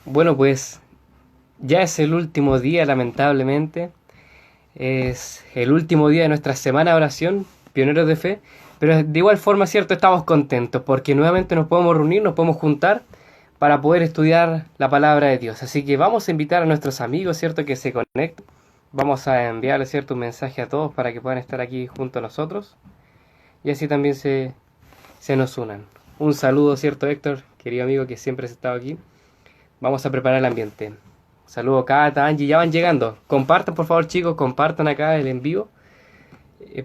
Bueno, pues ya es el último día, lamentablemente. Es el último día de nuestra semana de oración, Pioneros de Fe. Pero de igual forma, cierto, estamos contentos porque nuevamente nos podemos reunir, nos podemos juntar para poder estudiar la palabra de Dios. Así que vamos a invitar a nuestros amigos, cierto, que se conecten. Vamos a enviarles, cierto, un mensaje a todos para que puedan estar aquí junto a nosotros y así también se nos unan. Un saludo, cierto, Héctor, querido amigo que siempre has estado aquí. Vamos a preparar el ambiente. Saludos, Cata, Angie, ya van llegando. Compartan, por favor, chicos, compartan acá el en vivo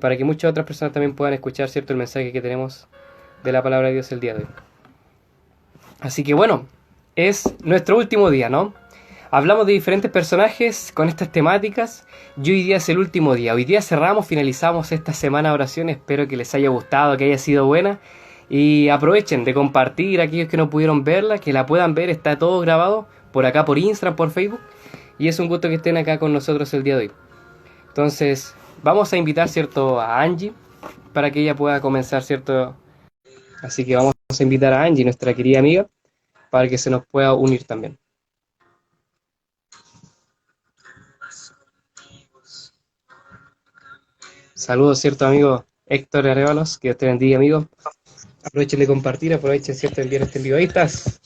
para que muchas otras personas también puedan escuchar, ¿cierto?, el mensaje que tenemos de la palabra de Dios el día de hoy. Así que bueno, es nuestro último día, ¿no? Hablamos de diferentes personajes con estas temáticas y hoy día es el último día. Hoy día cerramos, finalizamos esta semana de oración. Espero que les haya gustado, que haya sido buena. Y aprovechen de compartir a aquellos que no pudieron verla, que la puedan ver, está todo grabado por acá, por Instagram, por Facebook. Y es un gusto que estén acá con nosotros el día de hoy. Entonces, vamos a invitar, ¿cierto?, a Angie para que ella pueda comenzar, ¿cierto? Así que vamos a invitar a Angie, nuestra querida amiga, para que se nos pueda unir también. Saludos, cierto, amigo Héctor Arevalos, que Dios te bendiga, amigo. Aprovechen de compartir, aprovechen, cierto, de enviar este envío. Ahí estás.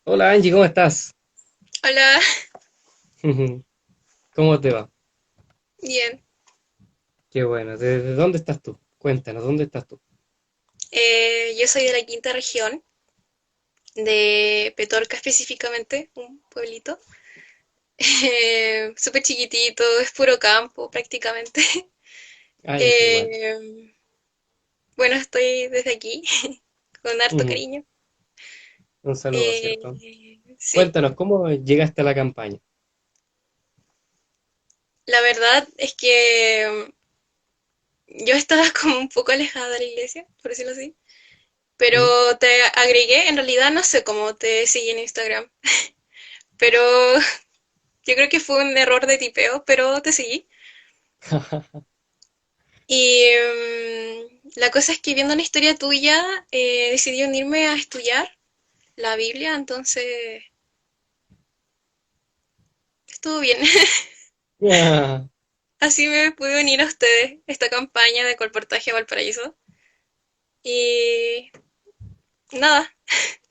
Hola Angie, ¿cómo estás? Hola, ¿Cómo te va? bien. Qué bueno. ¿De dónde estás tú? Cuéntanos, ¿dónde estás tú? Yo soy de la quinta región, de Petorca específicamente, un pueblito. Súper chiquitito, es puro campo prácticamente. Ay, qué bueno. Eh, bueno, estoy desde aquí, con harto Ujú. cariño. Un saludo, ¿cierto? Sí, Cuéntanos, ¿cómo llegaste a la campaña? la verdad es que yo estaba como un poco alejada de la iglesia, por decirlo así. ¿Mm? Pero te agregué, en realidad no sé cómo te seguí en Instagram, pero yo creo que fue un error de tipeo, pero te seguí. Y la cosa es que viendo una historia tuya, decidí unirme a estudiar la Biblia, entonces estuvo bien. Ah, Así me pude unir a ustedes, esta campaña de colportaje a Valparaíso. Y nada,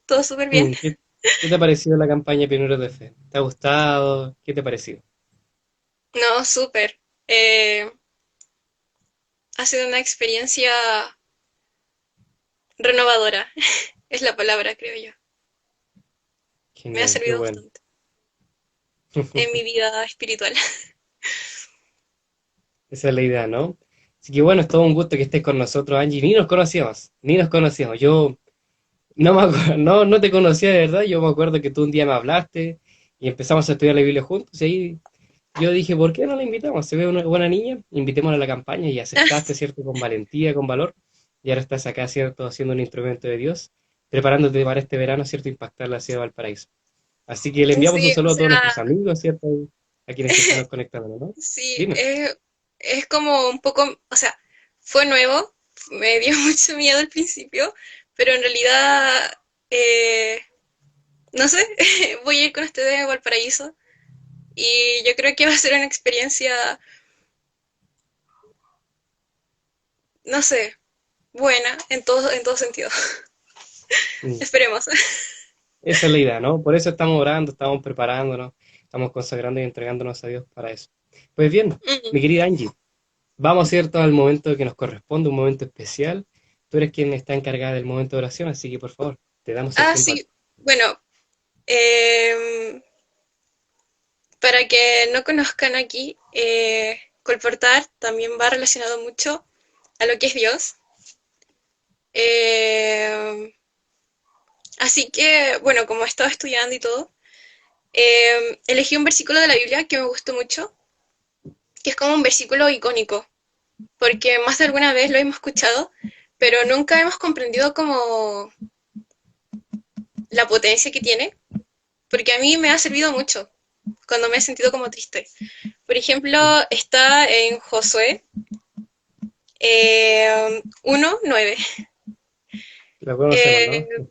todo súper bien. ¿Qué te ha parecido la campaña Pioneros de Fe? ¿Te ha gustado? ¿Qué te ha parecido? No, súper. Eh, ha sido una experiencia renovadora, es la palabra, creo yo. Me ha Genial, qué servido bueno. bastante en mi vida espiritual. Esa es la idea, ¿no? Así que bueno, es todo un gusto que estés con nosotros, Angie. Ni nos conocíamos, ni nos conocíamos. Yo no no te conocía de verdad. Yo me acuerdo que tú un día me hablaste y empezamos a estudiar la Biblia juntos. Y ahí yo dije, ¿por qué no la invitamos? Se ve una buena niña, invitémosla a la campaña y aceptaste, ¿cierto? Con valentía, con valor. Y ahora estás acá, ¿cierto? Haciendo un instrumento de Dios, preparándote para este verano, ¿cierto? Impactar la ciudad de Valparaíso. Así que le enviamos un Sí, o saludo a todos nuestros sea, amigos, ¿cierto? A quienes se están conectando, ¿no? sí, Dime. es como un poco, o sea, fue nuevo, me dio mucho miedo al principio, pero en realidad, eh, no sé, voy a ir con ustedes a Valparaíso y yo creo que va a ser una experiencia, no sé, buena en todo sentido. Mm. Esperemos. Esa es la idea, ¿no? Por eso estamos orando, estamos preparándonos, estamos consagrando y entregándonos a Dios para eso. Pues bien, Mm. mi querida Angie, vamos, ¿cierto?, al momento que nos corresponde, un momento especial. Tú eres quien está encargada del momento de oración, así que por favor, te damos el Ah, tiempo a ti. sí, bueno, em, para que no conozcan aquí, colportar también va relacionado mucho a lo que es Dios. Eh, Así que, bueno, como he estado estudiando y todo, elegí un versículo de la Biblia que me gustó mucho, que es como un versículo icónico, porque más de alguna vez lo hemos escuchado, pero nunca hemos comprendido como la potencia que tiene, porque a mí me ha servido mucho cuando me he sentido como triste. Por ejemplo, está en Josué 1:9. La conocemos, Eh, ¿no?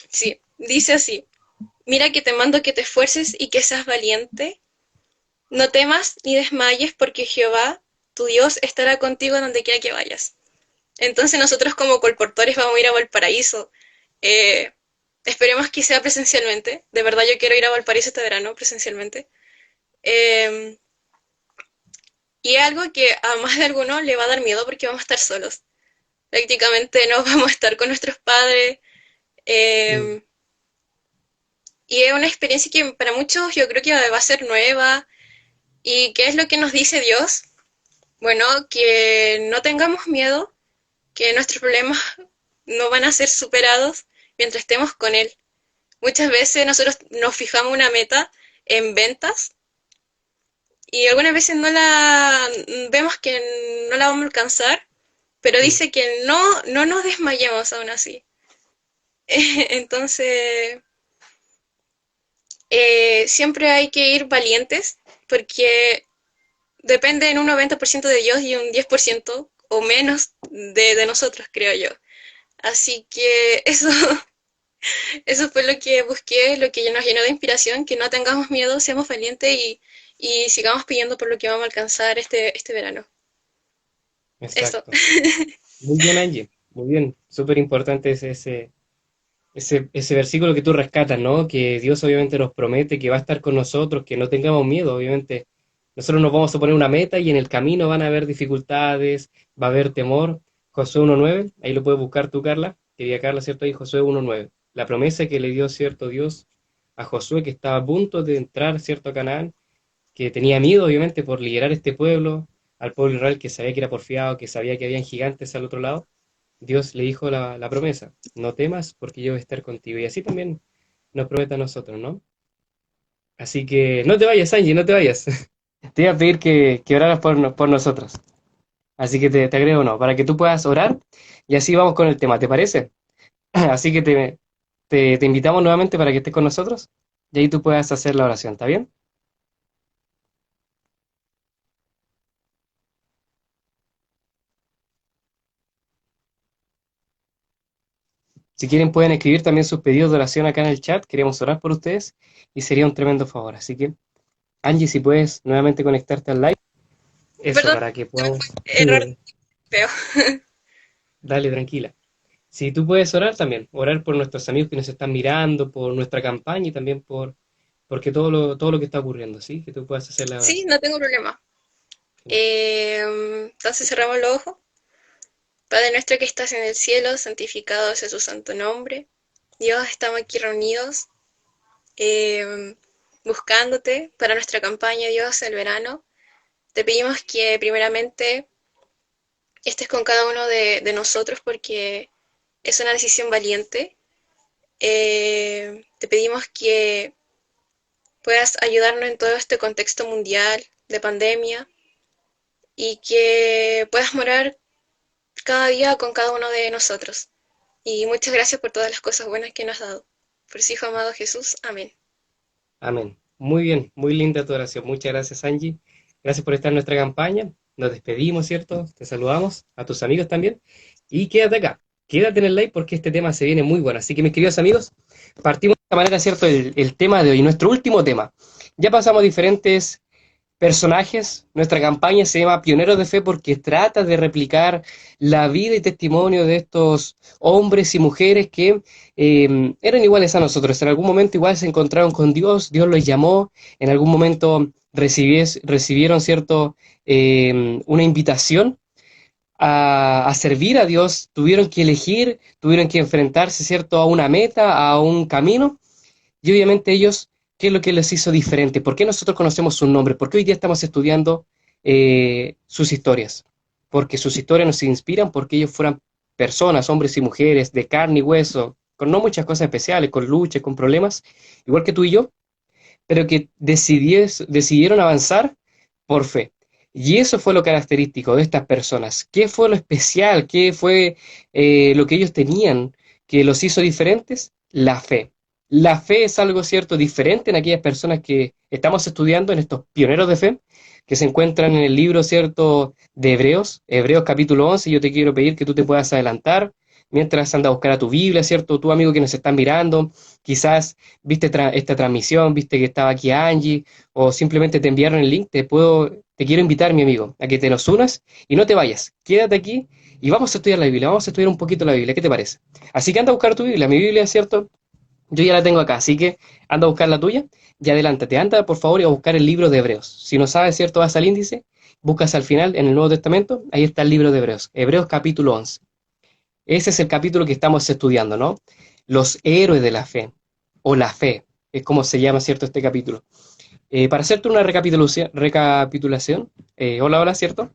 sí, dice así. Mira que te mando que te esfuerces y que seas valiente. No temas ni desmayes, porque Jehová, tu Dios, estará contigo donde quiera que vayas. Entonces nosotros como colportores vamos a ir a Valparaíso. Eh, Esperemos que sea presencialmente. De verdad yo quiero ir a Valparaíso este verano presencialmente. Eh, y es algo que a más de alguno le va a dar miedo porque vamos a estar solos. Prácticamente no vamos a estar con nuestros padres. Mm. eh, y es una experiencia que para muchos yo creo que va a ser nueva. ¿Y qué es lo que nos dice Dios? Bueno, que no tengamos miedo, que nuestros problemas no van a ser superados mientras estemos con Él. Muchas veces nosotros nos fijamos una meta en ventas y algunas veces no la vemos que no la vamos a alcanzar, pero Mm. dice que no nos desmayemos aún así. Entonces, siempre hay que ir valientes porque depende en un 90% de Dios y un 10% o menos de nosotros, creo yo. Así que eso, eso fue lo que busqué, lo que nos llenó de inspiración, que no tengamos miedo, seamos valientes y sigamos pidiendo por lo que vamos a alcanzar este verano. Eso. Exacto. Muy bien, Angie. Muy bien. Súper importante ese versículo que tú rescatas, ¿no? Que Dios obviamente nos promete que va a estar con nosotros, que no tengamos miedo, obviamente. Nosotros nos vamos a poner una meta y en el camino van a haber dificultades, va a haber temor. Josué 1.9, ahí lo puedes buscar tú, Carla, querida Carla, ¿cierto? Ahí Josué 1.9. La promesa que le dio, ¿cierto? Dios a Josué, que estaba a punto de entrar, ¿cierto? A Canaán, que tenía miedo, obviamente, por liderar este pueblo, al pueblo Israel que sabía que era porfiado, que sabía que habían gigantes al otro lado. Dios le dijo la promesa, no temas porque yo voy a estar contigo. Y así también nos promete a nosotros, ¿no? Así que no te vayas, Angie, no te vayas. Te iba a pedir que oraras por nosotros. Así que te agrego no, para que tú puedas orar y así vamos con el tema, ¿te parece? Así que te invitamos nuevamente para que estés con nosotros y ahí tú puedas hacer la oración, ¿está bien? Si quieren pueden escribir también sus pedidos de oración acá en el chat, queremos orar por ustedes y sería un tremendo favor. Así que, Angie, si puedes nuevamente conectarte al live, eso, Perdón, para que se me fue podamos... error feo. Dale, tranquila. Si tú puedes orar también, orar por nuestros amigos que nos están mirando, por nuestra campaña y también porque todo lo que está ocurriendo, ¿sí? Que tú puedas hacer la Sí, oración. no tengo problema. Genial. Entonces cerramos los ojos. Padre nuestro que estás en el cielo, santificado sea su santo nombre. Dios, estamos aquí reunidos eh, buscándote para nuestra campaña, Dios, el verano. Te pedimos que primeramente estés con cada uno de nosotros porque es una decisión valiente. Te pedimos que puedas ayudarnos en todo este contexto mundial de pandemia y que puedas morar cada día con cada uno de nosotros. Y muchas gracias por todas las cosas buenas que nos has dado. Por su Hijo amado Jesús. Amén. Amén. Muy bien, muy linda tu oración. Muchas gracias, Angie. Gracias por estar en nuestra campaña. Nos despedimos, ¿cierto? Te saludamos, a tus amigos también. Y quédate acá, quédate en el live porque este tema se viene muy bueno. Así que, mis queridos amigos, partimos de esta manera, ¿cierto? El tema de hoy, nuestro último tema. Ya pasamos diferentes personajes. Nuestra campaña se llama Pioneros de Fe porque trata de replicar la vida y testimonio de estos hombres y mujeres que eran iguales a nosotros. En algún momento igual se encontraron con Dios, Dios los llamó, en algún momento recibieron cierto, una invitación a servir a Dios, tuvieron que elegir, tuvieron que enfrentarse, ¿cierto?, a una meta, a un camino, y obviamente ellos, ¿qué es lo que les hizo diferente? ¿Por qué nosotros conocemos su nombre? ¿Por qué hoy día estamos estudiando sus historias? Porque sus historias nos inspiran, porque ellos fueran personas, hombres y mujeres, de carne y hueso, con no muchas cosas especiales, con luchas, con problemas, igual que tú y yo, pero que decidieron avanzar por fe. Y eso fue lo característico de estas personas. ¿Qué fue lo especial? ¿Qué fue lo que ellos tenían que los hizo diferentes? La fe. La fe es algo cierto diferente en aquellas personas que estamos estudiando, en estos pioneros de fe, que se encuentran en el libro cierto de Hebreos, Hebreos capítulo 11. Yo te quiero pedir que tú te puedas adelantar, mientras anda a buscar a tu Biblia, ¿cierto? Tu amigo que nos está mirando, quizás viste esta transmisión, viste que estaba aquí Angie, o simplemente te enviaron el link, te quiero invitar, mi amigo, a que te nos unas y no te vayas. Quédate aquí y vamos a estudiar la Biblia, vamos a estudiar un poquito la Biblia, ¿qué te parece? Así que anda a buscar tu Biblia, mi Biblia, ¿cierto? Yo ya la tengo acá, así que anda a buscar la tuya y adelántate. Anda, por favor, y a buscar el libro de Hebreos. Si no sabes, ¿cierto? Vas al índice, buscas al final en el Nuevo Testamento, ahí está el libro de Hebreos. Hebreos capítulo 11. Ese es el capítulo que estamos estudiando, ¿no? Los héroes de la fe, o la fe, es como se llama, ¿cierto? Este capítulo. Para hacerte una recapitulación, hola, hola, ¿cierto?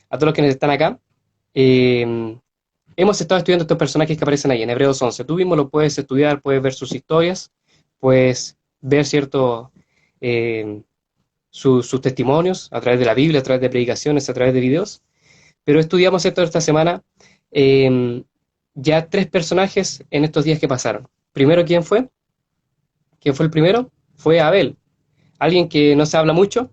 A todos los que están acá. eh, Hemos estado estudiando estos personajes que aparecen ahí en Hebreos 11. Tú mismo lo puedes estudiar, puedes ver sus historias, puedes ver, ¿cierto? Eh, sus testimonios a través de la Biblia, a través de predicaciones, a través de videos. Pero estudiamos esto esta semana, eh, ya tres personajes en estos días que pasaron. Primero, ¿quién fue? ¿Quién fue el primero? Fue Abel, alguien que no se habla mucho,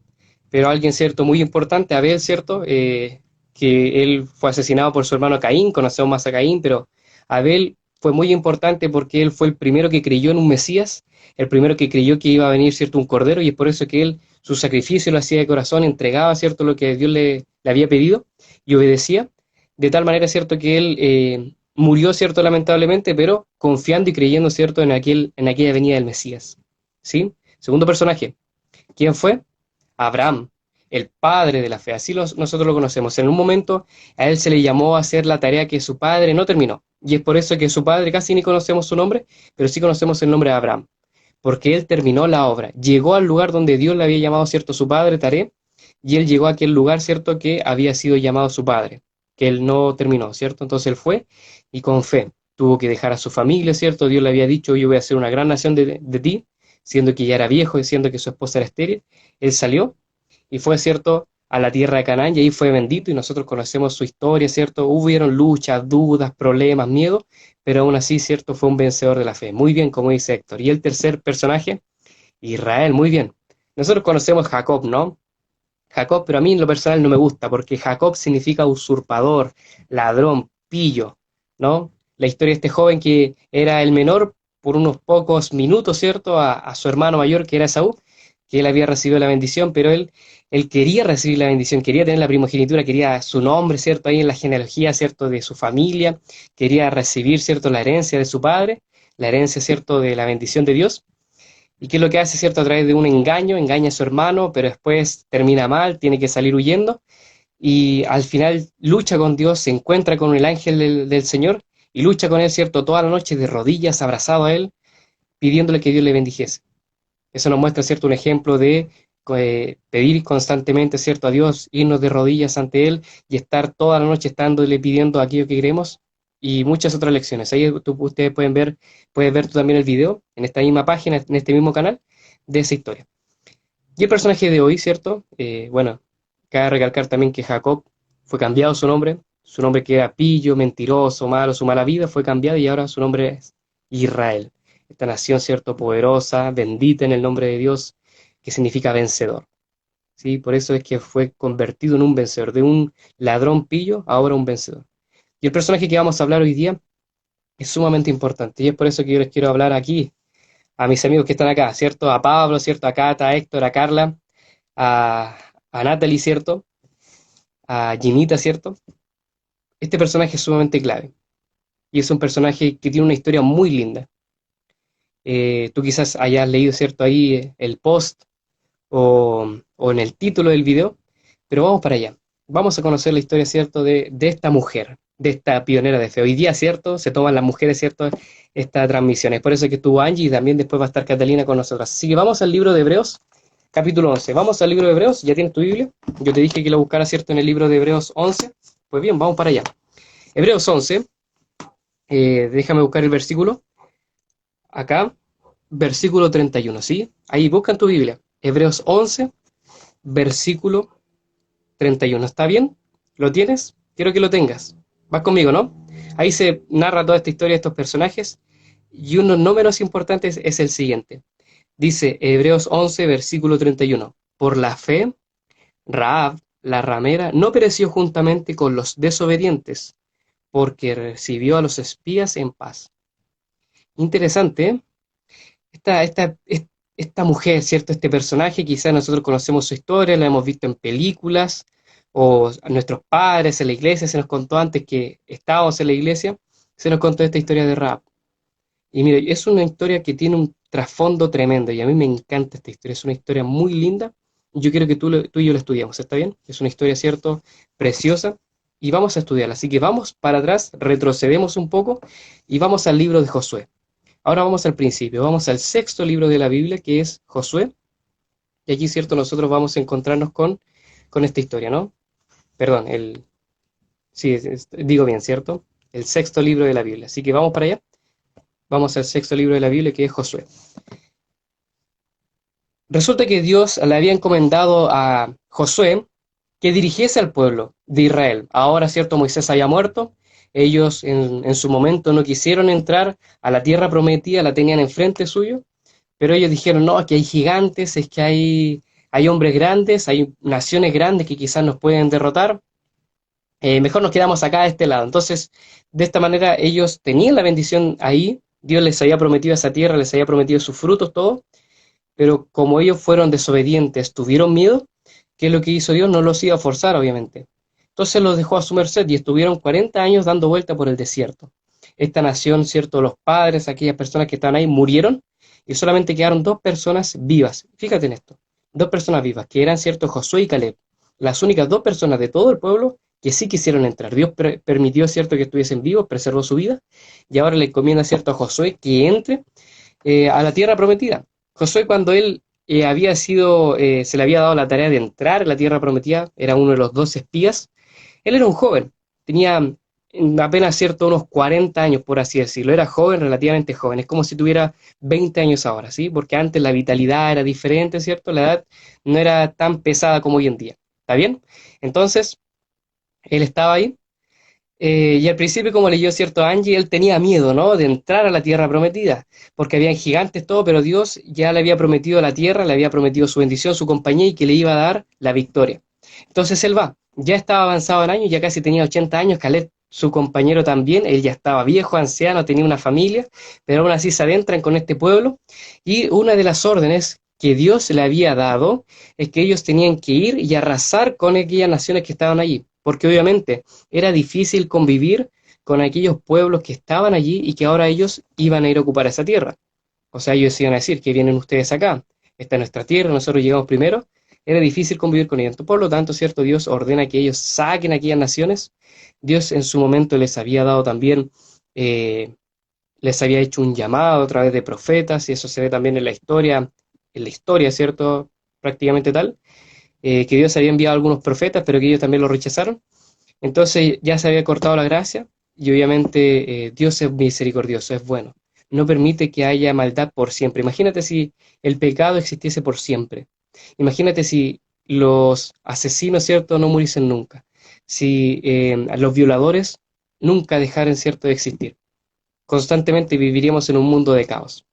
pero alguien, cierto, muy importante, Abel, cierto, que él fue asesinado por su hermano Caín, conocemos más a Caín, pero Abel fue muy importante porque él fue el primero que creyó en un Mesías, el primero que creyó que iba a venir, cierto, un cordero, y es por eso que él, su sacrificio lo hacía de corazón, entregaba, cierto, lo que Dios le había pedido y obedecía, de tal manera, cierto, que él murió, cierto, lamentablemente, pero confiando y creyendo, cierto, en aquella venida del Mesías. ¿Sí? Segundo personaje, ¿quién fue? Abraham, el padre de la fe, así nosotros lo conocemos. En un momento a él se le llamó a hacer la tarea que su padre no terminó. Y es por eso que su padre casi ni conocemos su nombre, pero sí conocemos el nombre de Abraham. Porque él terminó la obra. Llegó al lugar donde Dios le había llamado, ¿cierto?, su padre, Taré, y él llegó a aquel lugar, ¿cierto?, que había sido llamado su padre, que él no terminó, ¿cierto? Entonces él fue y con fe tuvo que dejar a su familia, ¿cierto? Dios le había dicho, yo voy a hacer una gran nación de ti, siendo que ya era viejo y siendo que su esposa era estéril. Él salió y fue, ¿cierto?, a la tierra de Canaán y ahí fue bendito y nosotros conocemos su historia, ¿cierto? Hubieron luchas, dudas, problemas, miedo, pero aún así, ¿cierto?, fue un vencedor de la fe. Muy bien, como dice Héctor. Y el tercer personaje, Israel, muy bien. Nosotros conocemos Jacob, ¿no? Jacob, pero a mí en lo personal no me gusta porque Jacob significa usurpador, ladrón, pillo, ¿no? La historia de este joven que era el menor por unos pocos minutos, ¿cierto? A su hermano mayor que era Esaú, que él había recibido la bendición, pero él quería recibir la bendición, quería tener la primogenitura, quería su nombre, ¿cierto? Ahí en la genealogía, ¿cierto? De su familia, quería recibir, ¿cierto? La herencia de su padre, la herencia, ¿cierto? De la bendición de Dios. ¿Y qué es lo que hace, cierto? A través de un engaño, engaña a su hermano, pero después termina mal, tiene que salir huyendo y al final lucha con Dios, se encuentra con el ángel del Señor y lucha con él, cierto, toda la noche de rodillas, abrazado a él, pidiéndole que Dios le bendijese. Eso nos muestra, cierto, un ejemplo de pedir constantemente, cierto, a Dios, irnos de rodillas ante Él y estar toda la noche estándole pidiendo aquello que queremos y muchas otras lecciones. Ahí ustedes puedes ver tú también el video en esta misma página, en este mismo canal, de esa historia. Y el personaje de hoy, ¿cierto? Bueno, cabe recalcar también que Jacob fue cambiado su nombre que era pillo, mentiroso, malo, su mala vida fue cambiado y ahora su nombre es Israel. Esta nación, ¿cierto? Poderosa, bendita en el nombre de Dios, que significa vencedor. ¿Sí? Por eso es que fue convertido en un vencedor, de un ladrón pillo, ahora un vencedor. Y el personaje que vamos a hablar hoy día es sumamente importante y es por eso que yo les quiero hablar aquí a mis amigos que están acá, ¿cierto? A Pablo, ¿cierto? A Cata, a Héctor, a Carla, a, a Natalie, ¿cierto? A Ginita, ¿cierto? Este personaje es sumamente clave y es un personaje que tiene una historia muy linda. Tú quizás hayas leído, ¿cierto? Ahí el post o en el título del video, pero vamos para allá. Vamos a conocer la historia, ¿cierto? De esta mujer, de esta pionera de fe. Hoy día, ¿cierto? Se toman las mujeres, ¿cierto? Esta transmisión. Es por eso que estuvo Angie y también después va a estar Catalina con nosotras. Así que vamos al libro de Hebreos, capítulo 11. Vamos al libro de Hebreos, ¿ya tienes tu Biblia? Yo te dije que lo buscara, ¿cierto? En el libro de Hebreos 11. Pues bien, vamos para allá. Hebreos 11, déjame buscar el versículo. Acá, versículo 31, ¿sí? Ahí buscan tu Biblia. Hebreos 11, versículo 31. ¿Está bien? ¿Lo tienes? Quiero que lo tengas. Vas conmigo, ¿no? Ahí se narra toda esta historia de estos personajes y uno no menos importante es el siguiente. Dice Hebreos 11, versículo 31. Por la fe, Rahab, la ramera, no pereció juntamente con los desobedientes, porque recibió a los espías en paz. Interesante, ¿eh? Esta mujer, ¿cierto? Este personaje, quizás nosotros conocemos su historia, la hemos visto en películas, o a nuestros padres en la iglesia, se nos contó antes que estábamos en la iglesia, se nos contó esta historia de Rahab. Y mire, es una historia que tiene un trasfondo tremendo, y a mí me encanta esta historia, es una historia muy linda. Yo quiero que tú y yo la estudiamos, ¿está bien? Es una historia, ¿cierto? Preciosa, y vamos a estudiarla. Así que vamos para atrás, retrocedemos un poco, y vamos al libro de Josué. Ahora vamos al principio, vamos al sexto libro de la Biblia, que es Josué, y aquí, cierto, nosotros vamos a encontrarnos con esta historia, ¿no? Perdón, sí, digo bien, ¿cierto? El sexto libro de la Biblia. Así que vamos para allá, vamos al sexto libro de la Biblia, que es Josué. Resulta que Dios le había encomendado a Josué que dirigiese al pueblo de Israel. Ahora, cierto, Moisés había muerto, ellos en su momento no quisieron entrar a la tierra prometida, la tenían enfrente suyo, pero ellos dijeron, no, aquí hay gigantes, es que hay hombres grandes, hay naciones grandes que quizás nos pueden derrotar, mejor nos quedamos acá de este lado. Entonces, de esta manera ellos tenían la bendición ahí, Dios les había prometido esa tierra, les había prometido sus frutos, todo, pero como ellos fueron desobedientes, tuvieron miedo, ¿qué es lo que hizo Dios? No los iba a forzar, obviamente. Entonces los dejó a su merced y estuvieron 40 años dando vuelta por el desierto. Esta nación, cierto, los padres, aquellas personas que estaban ahí, murieron y solamente quedaron dos personas vivas. Fíjate en esto, dos personas vivas, que eran, cierto, Josué y Caleb, las únicas dos personas de todo el pueblo que sí quisieron entrar. Dios permitió, cierto, que estuviesen vivos, preservó su vida, y ahora le encomienda, cierto, a Josué que entre a la tierra prometida. Josué, cuando él se le había dado la tarea de entrar a la tierra prometida, era uno de los 12 espías. Él era un joven, tenía apenas, cierto, unos 40 años, por así decirlo. Era joven, relativamente joven. Es como si tuviera 20 años ahora, ¿sí? Porque antes la vitalidad era diferente, ¿cierto? La edad no era tan pesada como hoy en día. ¿Está bien? Entonces, él estaba ahí. Y al principio, como leyó, cierto, Angie, él tenía miedo, ¿no? De entrar a la tierra prometida, porque habían gigantes, todo, pero Dios ya le había prometido la tierra, le había prometido su bendición, su compañía y que le iba a dar la victoria. Entonces él va, ya estaba avanzado en años, ya casi tenía 80 años, Caleb, su compañero también, él ya estaba viejo, anciano, tenía una familia, pero aún así se adentran con este pueblo, y una de las órdenes que Dios le había dado es que ellos tenían que ir y arrasar con aquellas naciones que estaban allí, porque obviamente era difícil convivir con aquellos pueblos que estaban allí y que ahora ellos iban a ir a ocupar esa tierra. O sea, ellos iban a decir que vienen ustedes acá, esta es nuestra tierra, nosotros llegamos primero. Era difícil convivir con ellos. Por lo tanto, cierto, Dios ordena que ellos saquen aquellas naciones. Dios en su momento les había dado también, les había hecho un llamado a través de profetas, y eso se ve también en la historia, ¿cierto? Prácticamente tal, que Dios había enviado a algunos profetas, pero que ellos también lo rechazaron. Entonces ya se había cortado la gracia, y obviamente Dios es misericordioso, es bueno. No permite que haya maldad por siempre. Imagínate si el pecado existiese por siempre. Imagínate si los asesinos, ¿cierto?, no muriesen nunca. Si los violadores nunca dejaran, ¿cierto?, de existir. Constantemente viviríamos en un mundo de caos,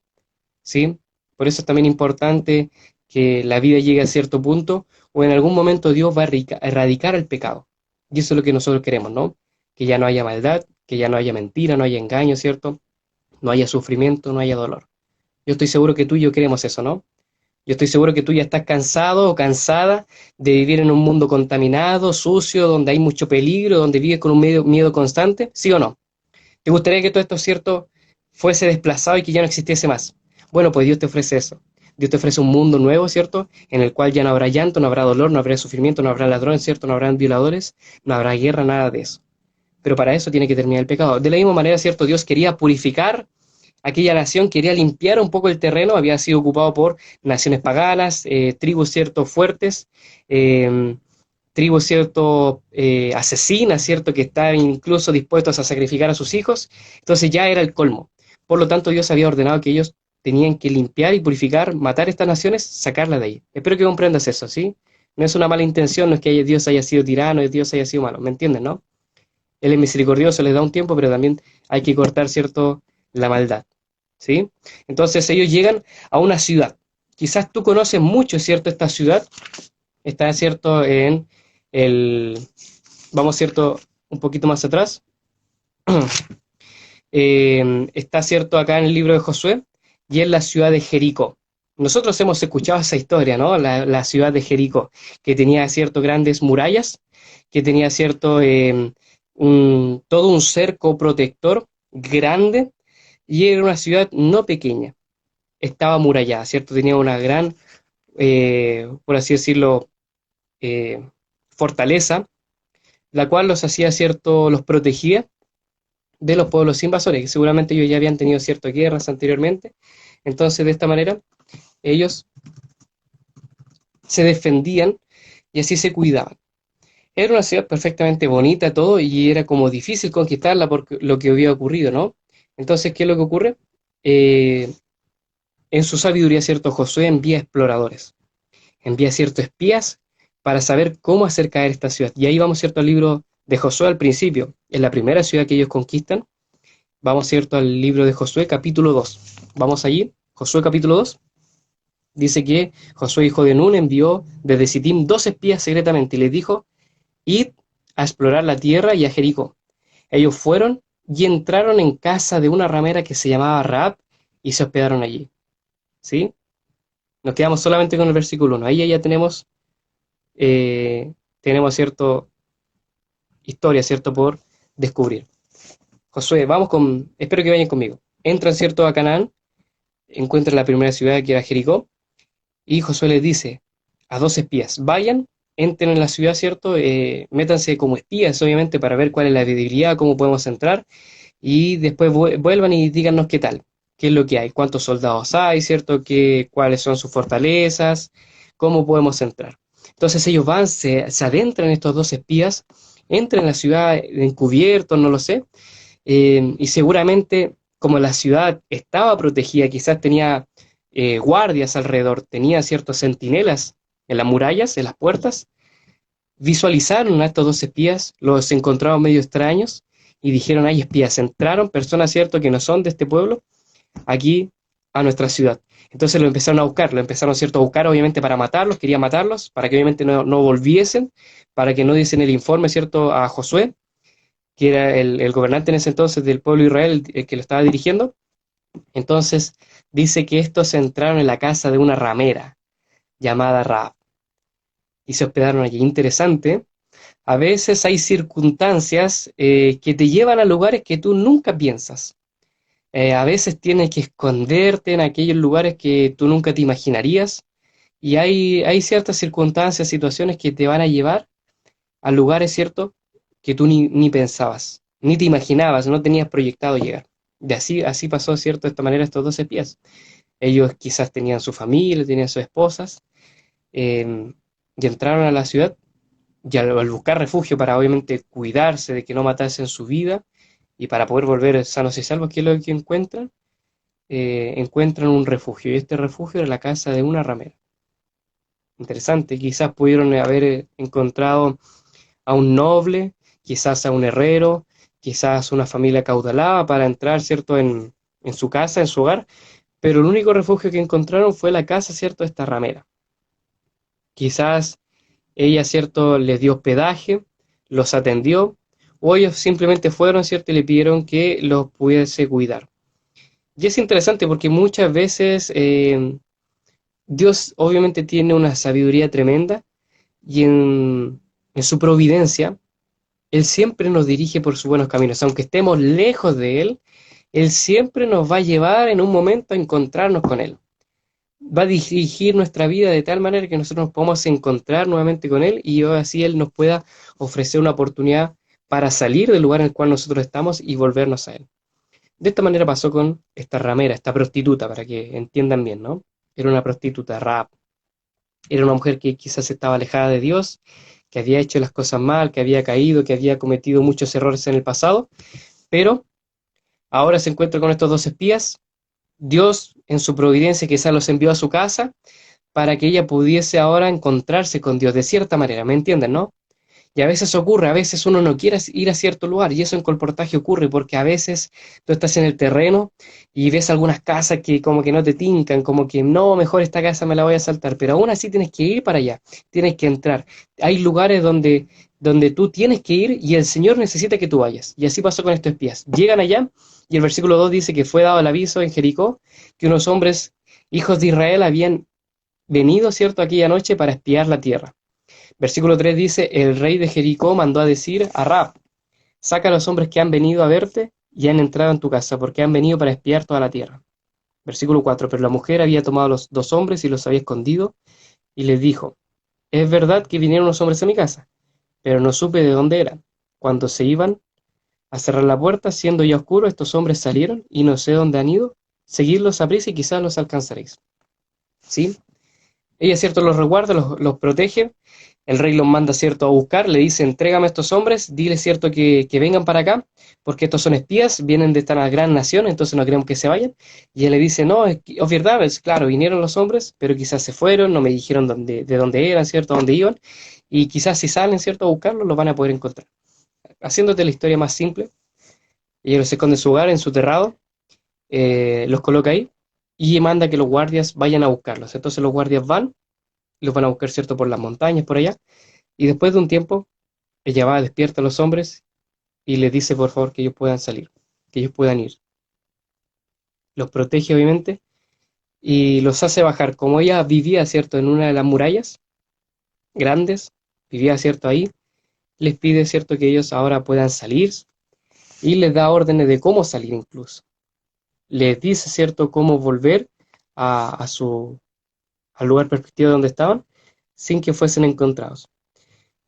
¿sí? Por eso es también importante que la vida llegue a cierto punto o en algún momento Dios va a erradicar el pecado. Y eso es lo que nosotros queremos, ¿no? Que ya no haya maldad, que ya no haya mentira, no haya engaño, ¿cierto? No haya sufrimiento, no haya dolor. Yo estoy seguro que tú y yo queremos eso, ¿no? Yo estoy seguro que tú ya estás cansado o cansada de vivir en un mundo contaminado, sucio, donde hay mucho peligro, donde vives con un miedo constante, ¿sí o no? ¿Te gustaría que todo esto, cierto, fuese desplazado y que ya no existiese más? Bueno, pues Dios te ofrece eso. Dios te ofrece un mundo nuevo, ¿cierto? En el cual ya no habrá llanto, no habrá dolor, no habrá sufrimiento, no habrá ladrones, ¿cierto? No habrán violadores, no habrá guerra, nada de eso. Pero para eso tiene que terminar el pecado. De la misma manera, ¿cierto? Dios quería purificar aquella nación, quería limpiar un poco el terreno, había sido ocupado por naciones paganas, tribus, ¿cierto?, fuertes, eh, tribus, ¿cierto?, asesinas, ¿cierto?, que estaban incluso dispuestos a sacrificar a sus hijos. Entonces ya era el colmo. Por lo tanto, Dios había ordenado que ellos tenían que limpiar y purificar, matar estas naciones, sacarlas de ahí. Espero que comprendas eso, ¿sí? No es una mala intención, no es que Dios haya sido tirano, y Dios haya sido malo, ¿me entienden, no? Él es misericordioso, les da un tiempo, pero también hay que cortar, ¿cierto?, la maldad, ¿sí? Entonces ellos llegan a una ciudad. Quizás tú conoces mucho, ¿cierto?, esta ciudad. Está, ¿cierto?, en el... Vamos, ¿cierto?, un poquito más atrás. Está cierto acá en el libro de Josué, y es la ciudad de Jericó. Nosotros hemos escuchado esa historia, ¿no? La ciudad de Jericó, que tenía cierto grandes murallas, que tenía cierto todo un cerco protector grande, y era una ciudad no pequeña, estaba amurallada, ¿cierto? Tenía una gran, por así decirlo, eh, fortaleza, la cual los hacía, ¿cierto? Los protegía de los pueblos invasores, que seguramente ellos ya habían tenido ciertas guerras anteriormente. Entonces, de esta manera, ellos se defendían y así se cuidaban. Era una ciudad perfectamente bonita, todo, y era como difícil conquistarla por lo que había ocurrido, ¿no? Entonces, ¿qué es lo que ocurre? Eh, en su sabiduría, ¿cierto? Josué envía exploradores, envía ciertos espías para saber cómo hacer caer esta ciudad. Y ahí vamos, ¿cierto? Al libro de Josué al principio, en la primera ciudad que ellos conquistan. Vamos, ¿cierto? Al libro de Josué, capítulo 2. Vamos allí, Josué capítulo 2. Dice que Josué, hijo de Nun, envió desde Sittim 2 espías secretamente y les dijo: id a explorar la tierra y a Jericó. Ellos fueron y entraron en casa de una ramera que se llamaba Raab y se hospedaron allí. ¿Sí? Nos quedamos solamente con el versículo 1. Ahí ya tenemos cierto historia, ¿cierto? Por descubrir. Josué, vamos con, espero que vayan conmigo. Entran, ¿cierto? A Canaán, encuentran la primera ciudad que era Jericó, y Josué les dice a 2 espías: vayan, entren en la ciudad, ¿cierto? Métanse como espías, obviamente, para ver cuál es la viabilidad, cómo podemos entrar, y después vuelvan y díganos qué tal, qué es lo que hay, cuántos soldados hay, ¿cierto? Cuáles son sus fortalezas, cómo podemos entrar. Entonces ellos van, se adentran estos 2 espías, entran en la ciudad encubiertos, no lo sé, y seguramente como la ciudad estaba protegida, quizás tenía guardias alrededor, tenía ciertos centinelas en las murallas, en las puertas, visualizaron a estos 2 espías, los encontraron medio extraños y dijeron: hay espías, entraron personas, cierto, que no son de este pueblo, aquí a nuestra ciudad. Entonces lo empezaron a buscar, lo empezaron, cierto, a buscar obviamente para matarlos, querían matarlos, para que obviamente no volviesen, para que no diesen el informe, cierto, a Josué, que era el gobernante en ese entonces del pueblo de Israel, el que lo estaba dirigiendo. Entonces dice que estos entraron en la casa de una ramera llamada Raab y se hospedaron allí. Interesante. A veces hay circunstancias que te llevan a lugares que tú nunca piensas. A veces tienes que esconderte en aquellos lugares que tú nunca te imaginarías. Y hay ciertas circunstancias, situaciones que te van a llevar a lugares, ¿cierto?, que tú ni pensabas, ni te imaginabas, no tenías proyectado llegar. De así pasó, ¿cierto?, de esta manera estos 2 espías. Ellos quizás tenían su familia, tenían sus esposas, eh, y entraron a la ciudad, y al buscar refugio para obviamente cuidarse de que no matasen su vida, y para poder volver sanos y salvos, ¿qué es lo que encuentran? Encuentran un refugio, y este refugio era la casa de una ramera. Interesante, quizás pudieron haber encontrado a un noble, quizás a un herrero, quizás una familia caudalada para entrar, ¿cierto?, en su casa, en su hogar, pero el único refugio que encontraron fue la casa, ¿cierto?, de esta ramera. Quizás ella, ¿cierto?, les dio hospedaje, los atendió, o ellos simplemente fueron, ¿cierto?, y le pidieron que los pudiese cuidar. Y es interesante porque muchas veces Dios obviamente tiene una sabiduría tremenda y en su providencia Él siempre nos dirige por sus buenos caminos, aunque estemos lejos de Él, Él siempre nos va a llevar en un momento a encontrarnos con Él. Va a dirigir nuestra vida de tal manera que nosotros nos podamos encontrar nuevamente con Él y así Él nos pueda ofrecer una oportunidad para salir del lugar en el cual nosotros estamos y volvernos a Él. De esta manera pasó con esta ramera, esta prostituta, para que entiendan bien, ¿no? Era una prostituta, Rahab. Era una mujer que quizás estaba alejada de Dios, que había hecho las cosas mal, que había caído, que había cometido muchos errores en el pasado, pero ahora se encuentra con estos 2 espías. Dios, en su providencia, quizás los envió a su casa para que ella pudiese ahora encontrarse con Dios de cierta manera, ¿me entienden, no? Y a veces ocurre, a veces uno no quiere ir a cierto lugar y eso en colportaje ocurre porque a veces tú estás en el terreno y ves algunas casas que como que no te tincan, como que no, mejor esta casa me la voy a saltar, pero aún así tienes que ir para allá, tienes que entrar. Hay lugares donde tú tienes que ir y el Señor necesita que tú vayas. Y así pasó con estos espías. Llegan allá y el versículo 2 dice que fue dado el aviso en Jericó que unos hombres, hijos de Israel, habían venido, ¿cierto?, aquella noche para espiar la tierra. Versículo 3 dice, el rey de Jericó mandó a decir a Rab, saca a los hombres que han venido a verte y han entrado en tu casa, porque han venido para espiar toda la tierra. Versículo 4, pero la mujer había tomado a los dos hombres y los había escondido y les dijo, es verdad que vinieron los hombres a mi casa, pero no supe de dónde eran. Cuando se iban a cerrar la puerta, siendo ya oscuro, estos hombres salieron y no sé dónde han ido. Seguidlos a prisa y quizás los alcanzaréis. ¿Sí? Ella, cierto, los resguarda, los protege. El rey los manda, cierto, a buscar. Le dice, entrégame a estos hombres, dile, cierto, que vengan para acá, porque estos son espías, vienen de esta gran nación, entonces no queremos que se vayan. Y él le dice, no, es verdad, es claro, vinieron los hombres, pero quizás se fueron, no me dijeron de dónde eran, cierto, dónde iban. Y quizás si salen, cierto, a buscarlos, los van a poder encontrar. Haciéndote la historia más simple, ella los esconde en su hogar, en su terrado, los coloca ahí y manda que los guardias vayan a buscarlos. Entonces los guardias van, los van a buscar, ¿cierto?, por las montañas, por allá, y después de un tiempo, ella va, despierta a los hombres y les dice, por favor, que ellos puedan salir, que ellos puedan ir. Los protege, obviamente, y los hace bajar. Como ella vivía, ¿cierto?, en una de las murallas grandes, vivía, ¿cierto?, ahí, les pide, ¿cierto?, que ellos ahora puedan salir y les da órdenes de cómo salir incluso. Les dice, ¿cierto?, cómo volver a su, al lugar perspectivo donde estaban sin que fuesen encontrados.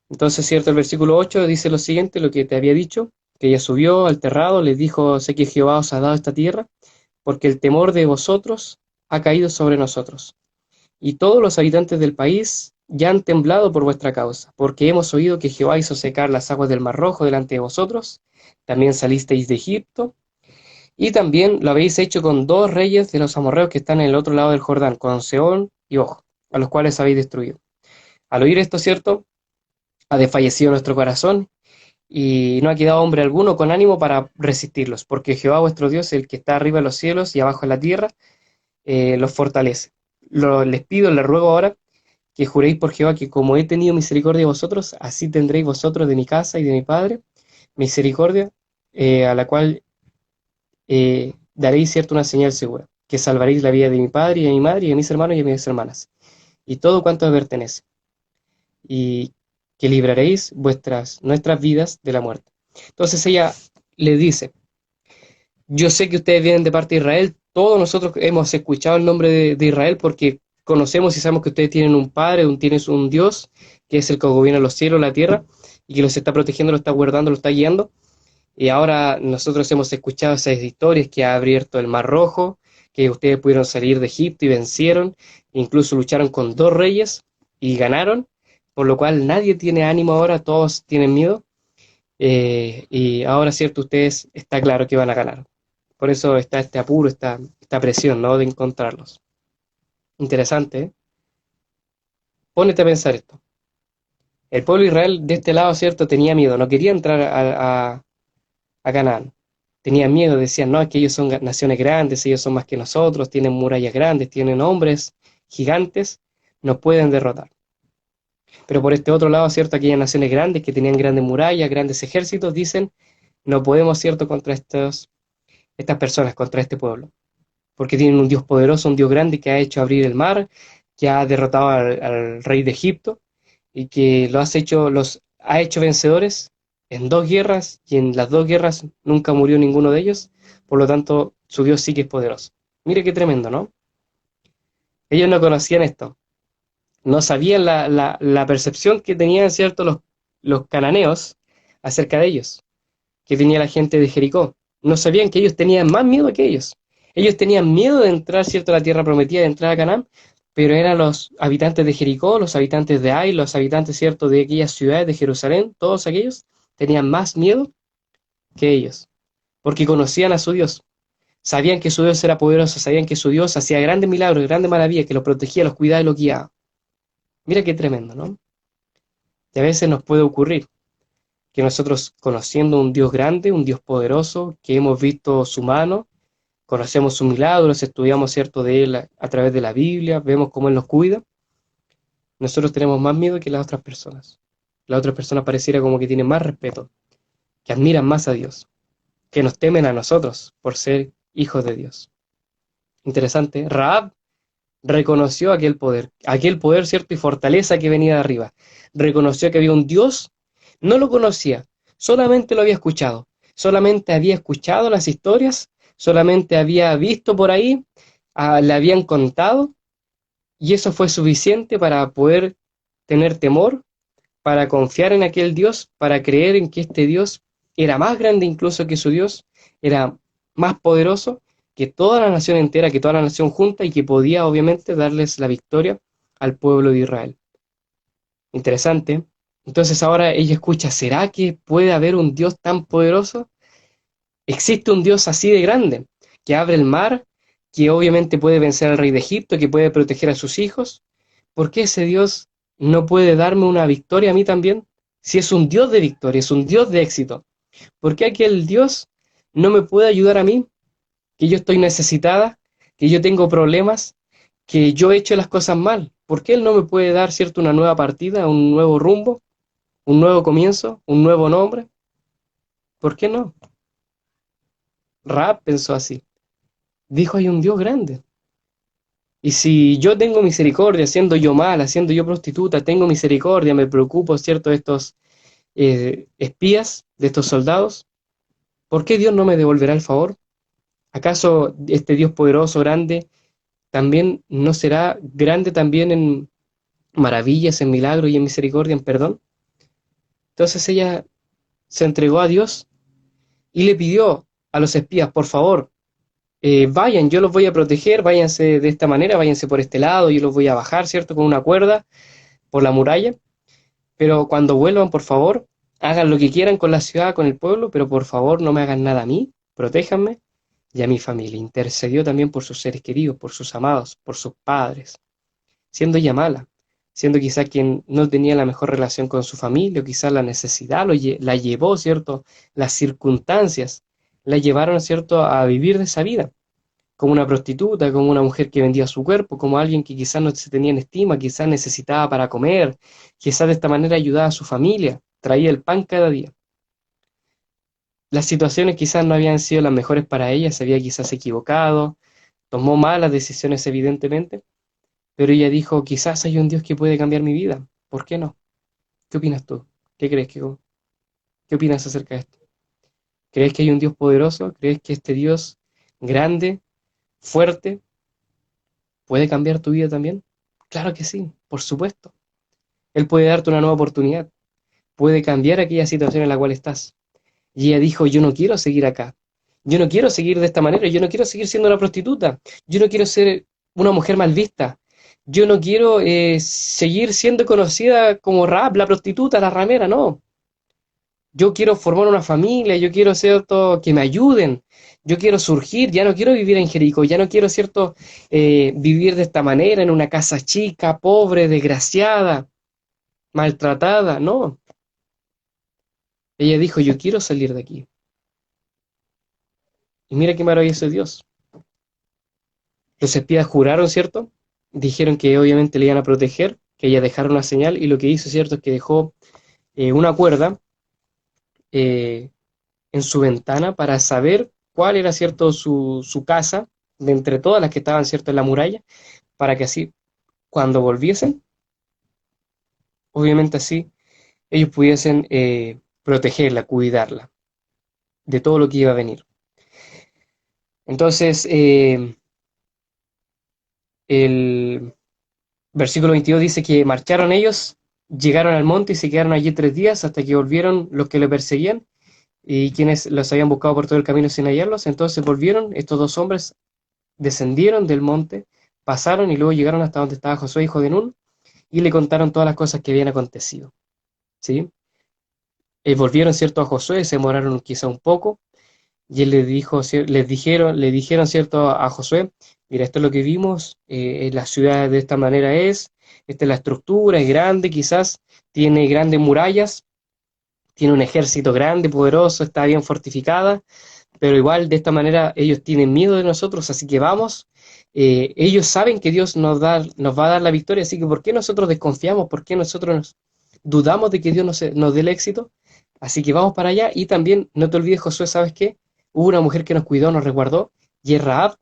Entonces, cierto, el versículo 8 dice lo siguiente, lo que te había dicho, que ella subió al terrado, les dijo, sé que Jehová os ha dado esta tierra, porque el temor de vosotros ha caído sobre nosotros. Y todos los habitantes del país ya han temblado por vuestra causa, porque hemos oído que Jehová hizo secar las aguas del Mar Rojo delante de vosotros, también salisteis de Egipto, y también lo habéis hecho con dos reyes de los amorreos que están en el otro lado del Jordán, con Sehón y Og, a los cuales habéis destruido. Al oír esto, cierto, ha desfallecido nuestro corazón y no ha quedado hombre alguno con ánimo para resistirlos, porque Jehová vuestro Dios, el que está arriba en los cielos y abajo en la tierra, los fortalece. Les pido, les ruego ahora que juréis por Jehová que como he tenido misericordia de vosotros, así tendréis vosotros de mi casa y de mi padre misericordia, a la cual daréis cierto una señal segura, que salvaréis la vida de mi padre y de mi madre y de mis hermanos y de mis hermanas, y todo cuanto me pertenece, y que libraréis nuestras vidas de la muerte. Entonces ella le dice, yo sé que ustedes vienen de parte de Israel, todos nosotros hemos escuchado el nombre de Israel porque conocemos y sabemos que ustedes tienen un Padre, tienen un Dios, que es el que gobierna los cielos, la tierra, y que los está protegiendo, los está guardando, los está guiando. Y ahora nosotros hemos escuchado esas historias que ha abierto el Mar Rojo, que ustedes pudieron salir de Egipto y vencieron, incluso lucharon con dos reyes y ganaron, por lo cual nadie tiene ánimo ahora, todos tienen miedo, y ahora, cierto, ustedes está claro que van a ganar. Por eso está este apuro, esta presión, ¿no?, de encontrarlos. Interesante, ¿eh? Pónete a pensar esto. El pueblo de Israel de este lado, cierto, tenía miedo, no quería entrar a Canaán. Tenían miedo, decían, no, es que ellos son naciones grandes, ellos son más que nosotros, tienen murallas grandes, tienen hombres gigantes, nos pueden derrotar. Pero por este otro lado, cierto, aquellas naciones grandes que tenían grandes murallas, grandes ejércitos, dicen, no podemos, cierto, contra estas personas, contra este pueblo, porque tienen un Dios poderoso, un Dios grande que ha hecho abrir el mar, que ha derrotado al rey de Egipto y que los ha hecho vencedores en dos guerras y en las dos guerras nunca murió ninguno de ellos, por lo tanto su Dios sí que es poderoso. Mire qué tremendo, ¿no? Ellos no conocían esto, no sabían la percepción que tenían, ¿cierto?, los cananeos acerca de ellos, que tenía la gente de Jericó. No sabían que ellos tenían más miedo que ellos. Ellos tenían miedo de entrar, ¿cierto?, a la tierra prometida, de entrar a Canaán, pero eran los habitantes de Jericó, los habitantes de Ai, los habitantes, ¿cierto?, de aquellas ciudades de Jerusalén, todos aquellos tenían más miedo que ellos, porque conocían a su Dios. Sabían que su Dios era poderoso, sabían que su Dios hacía grandes milagros, grandes maravillas, que los protegía, los cuidaba y los guiaba. Mira qué tremendo, ¿no? Y a veces nos puede ocurrir que nosotros, conociendo un Dios grande, un Dios poderoso, que hemos visto su mano, conocemos sus milagros, estudiamos cierto de Él a través de la Biblia, vemos cómo Él nos cuida, nosotros tenemos más miedo que las otras personas. Las otras personas pareciera como que tienen más respeto, que admiran más a Dios, que nos temen a nosotros por ser hijos de Dios. Interesante. Rahab reconoció aquel poder, ¿cierto? Y fortaleza que venía de arriba. Reconoció que había un Dios, no lo conocía, solamente lo había escuchado, solamente había escuchado las historias, solamente había visto por ahí, le habían contado, y eso fue suficiente para poder tener temor, para confiar en aquel Dios, para creer en que este Dios era más grande incluso que su Dios, era más poderoso que toda la nación entera, que toda la nación junta y que podía obviamente darles la victoria al pueblo de Israel. Interesante. Entonces ahora ella escucha, ¿será que puede haber un Dios tan poderoso? ¿Existe un Dios así de grande, que abre el mar, que obviamente puede vencer al rey de Egipto, que puede proteger a sus hijos? ¿Por qué ese Dios no puede darme una victoria a mí también? Si es un Dios de victoria, es un Dios de éxito, ¿por qué aquel Dios no me puede ayudar a mí? Que yo estoy necesitada, que yo tengo problemas, que yo he hecho las cosas mal. ¿Por qué Él no me puede dar, cierto, una nueva partida, un nuevo rumbo, un nuevo comienzo, un nuevo nombre? ¿Por qué no? Raab pensó así. Dijo, hay un Dios grande. Y si yo tengo misericordia, siendo yo mala, siendo yo prostituta, tengo misericordia, me preocupo, ¿cierto?, de estos espías, de estos soldados, ¿por qué Dios no me devolverá el favor? ¿Acaso este Dios poderoso, grande, también no será grande también en maravillas, en milagros y en misericordia, en perdón? Entonces ella se entregó a Dios y le pidió a los espías, por favor, vayan, yo los voy a proteger, váyanse de esta manera, váyanse por este lado, yo los voy a bajar, ¿cierto?, con una cuerda por la muralla, pero cuando vuelvan, por favor, hagan lo que quieran con la ciudad, con el pueblo, pero por favor no me hagan nada a mí, protéjanme y a mi familia. Intercedió también por sus seres queridos, por sus amados, por sus padres, siendo ella mala, siendo quizá quien no tenía la mejor relación con su familia, o quizá la necesidad la llevó, ¿cierto? Las circunstancias la llevaron, ¿cierto?, a vivir de esa vida, como una prostituta, como una mujer que vendía su cuerpo, como alguien que quizás no se tenía en estima, quizás necesitaba para comer, quizás de esta manera ayudaba a su familia, traía el pan cada día. Las situaciones quizás no habían sido las mejores para ella, se había quizás equivocado, tomó malas decisiones evidentemente, pero ella dijo, quizás hay un Dios que puede cambiar mi vida, ¿por qué no? ¿Qué opinas tú? ¿Qué crees qué opinas acerca de esto? ¿Crees que hay un Dios poderoso? ¿Crees que este Dios grande, fuerte, puede cambiar tu vida también? Claro que sí, por supuesto. Él puede darte una nueva oportunidad, puede cambiar aquella situación en la cual estás. Y ella dijo, yo no quiero seguir acá, yo no quiero seguir de esta manera, yo no quiero seguir siendo una prostituta, yo no quiero ser una mujer mal vista, yo no quiero seguir siendo conocida como rap, la prostituta, la ramera, no. Yo quiero formar una familia, yo quiero, ¿cierto?, que me ayuden, yo quiero surgir, ya no quiero vivir en Jericó, ya no quiero, ¿cierto?, vivir de esta manera, en una casa chica, pobre, desgraciada, maltratada, no. Ella dijo, yo quiero salir de aquí. Y mira qué maravilloso es Dios. Los espías juraron, ¿cierto? Dijeron que obviamente le iban a proteger, que ella dejara una señal, y lo que hizo, ¿cierto?, es que dejó una cuerda eh, en su ventana para saber cuál era, ¿cierto?, su casa, de entre todas las que estaban, ¿cierto?, en la muralla, para que así, cuando volviesen, obviamente así, ellos pudiesen protegerla, cuidarla, de todo lo que iba a venir. Entonces, el versículo 22 dice que marcharon ellos, llegaron al monte y se quedaron allí 3 días hasta que volvieron los que le perseguían y quienes los habían buscado por todo el camino sin hallarlos. Entonces volvieron estos 2 hombres, descendieron del monte, pasaron y luego llegaron hasta donde estaba Josué, hijo de Nun, y le contaron todas las cosas que habían acontecido. ¿Sí? Volvieron, ¿cierto?, a Josué, se demoraron quizá un poco, y él le dijeron, ¿cierto?, a Josué, mira, esto es lo que vimos, la ciudad de esta manera es, esta es la estructura, es grande, quizás tiene grandes murallas, tiene un ejército grande, poderoso, está bien fortificada, pero igual de esta manera ellos tienen miedo de nosotros, así que vamos. Ellos saben que Dios nos va a dar la victoria, así que ¿por qué nosotros desconfiamos? ¿Por qué nosotros dudamos de que Dios nos dé el éxito? Así que vamos para allá y también no te olvides, Josué, ¿sabes qué? Hubo una mujer que nos cuidó, nos resguardó, y es Rahab,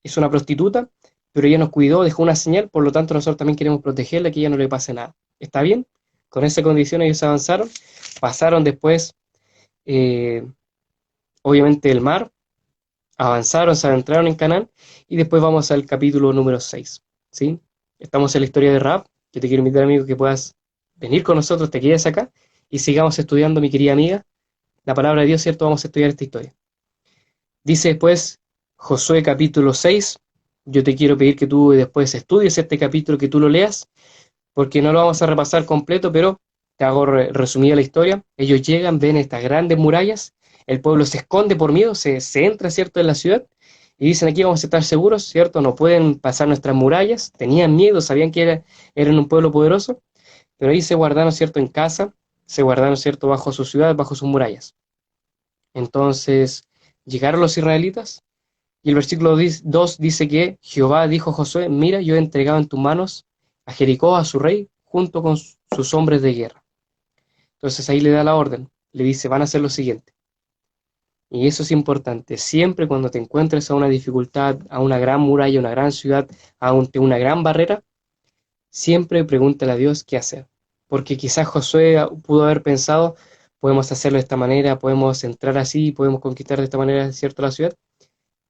es una prostituta, pero ella nos cuidó, dejó una señal, por lo tanto nosotros también queremos protegerla, que ella no le pase nada. ¿Está bien? Con esa condición ellos avanzaron, pasaron después, eh, obviamente, el mar, avanzaron, se adentraron en Canaán, y después vamos al capítulo número 6, ¿sí? Estamos en la historia de Rahab. Yo te quiero invitar, amigo, que puedas venir con nosotros, te quedes acá, y sigamos estudiando, mi querida amiga, la palabra de Dios, ¿cierto? Vamos a estudiar esta historia. Dice después Josué capítulo 6, yo te quiero pedir que tú después estudies este capítulo, que tú lo leas, porque no lo vamos a repasar completo, pero te hago resumida la historia. Ellos llegan, ven estas grandes murallas, el pueblo se esconde por miedo, se entra, ¿cierto?, en la ciudad, y dicen aquí vamos a estar seguros, ¿cierto? No pueden pasar nuestras murallas, tenían miedo, sabían que eran un pueblo poderoso, pero ahí se guardaron, ¿cierto?, en casa, se guardaron, ¿cierto?, bajo su ciudad, bajo sus murallas. Entonces llegaron los israelitas, y el versículo 2 dice que Jehová dijo a Josué, mira, yo he entregado en tus manos a Jericó, a su rey, junto con sus hombres de guerra. Entonces ahí le da la orden, le dice, van a hacer lo siguiente. Y eso es importante, siempre cuando te encuentres a una dificultad, a una gran muralla, una gran ciudad, ante una gran barrera, siempre pregúntale a Dios qué hacer. Porque quizás Josué pudo haber pensado, podemos hacerlo de esta manera, podemos entrar así, podemos conquistar de esta manera, ¿cierto?, la ciudad.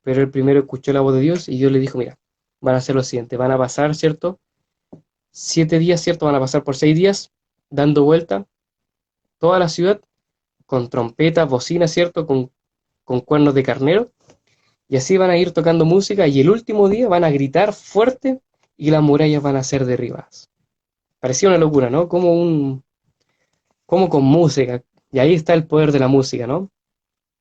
Pero él primero escuchó la voz de Dios y Dios le dijo, mira, van a hacer lo siguiente, van a pasar, ¿cierto?, 7 días, ¿cierto? Van a pasar por 6 días, dando vuelta toda la ciudad, con trompetas, bocinas, ¿cierto? Con cuernos de carnero, y así van a ir tocando música, y el último día van a gritar fuerte, y las murallas van a ser derribadas. Parecía una locura, ¿no? Como con música, y ahí está el poder de la música, ¿no?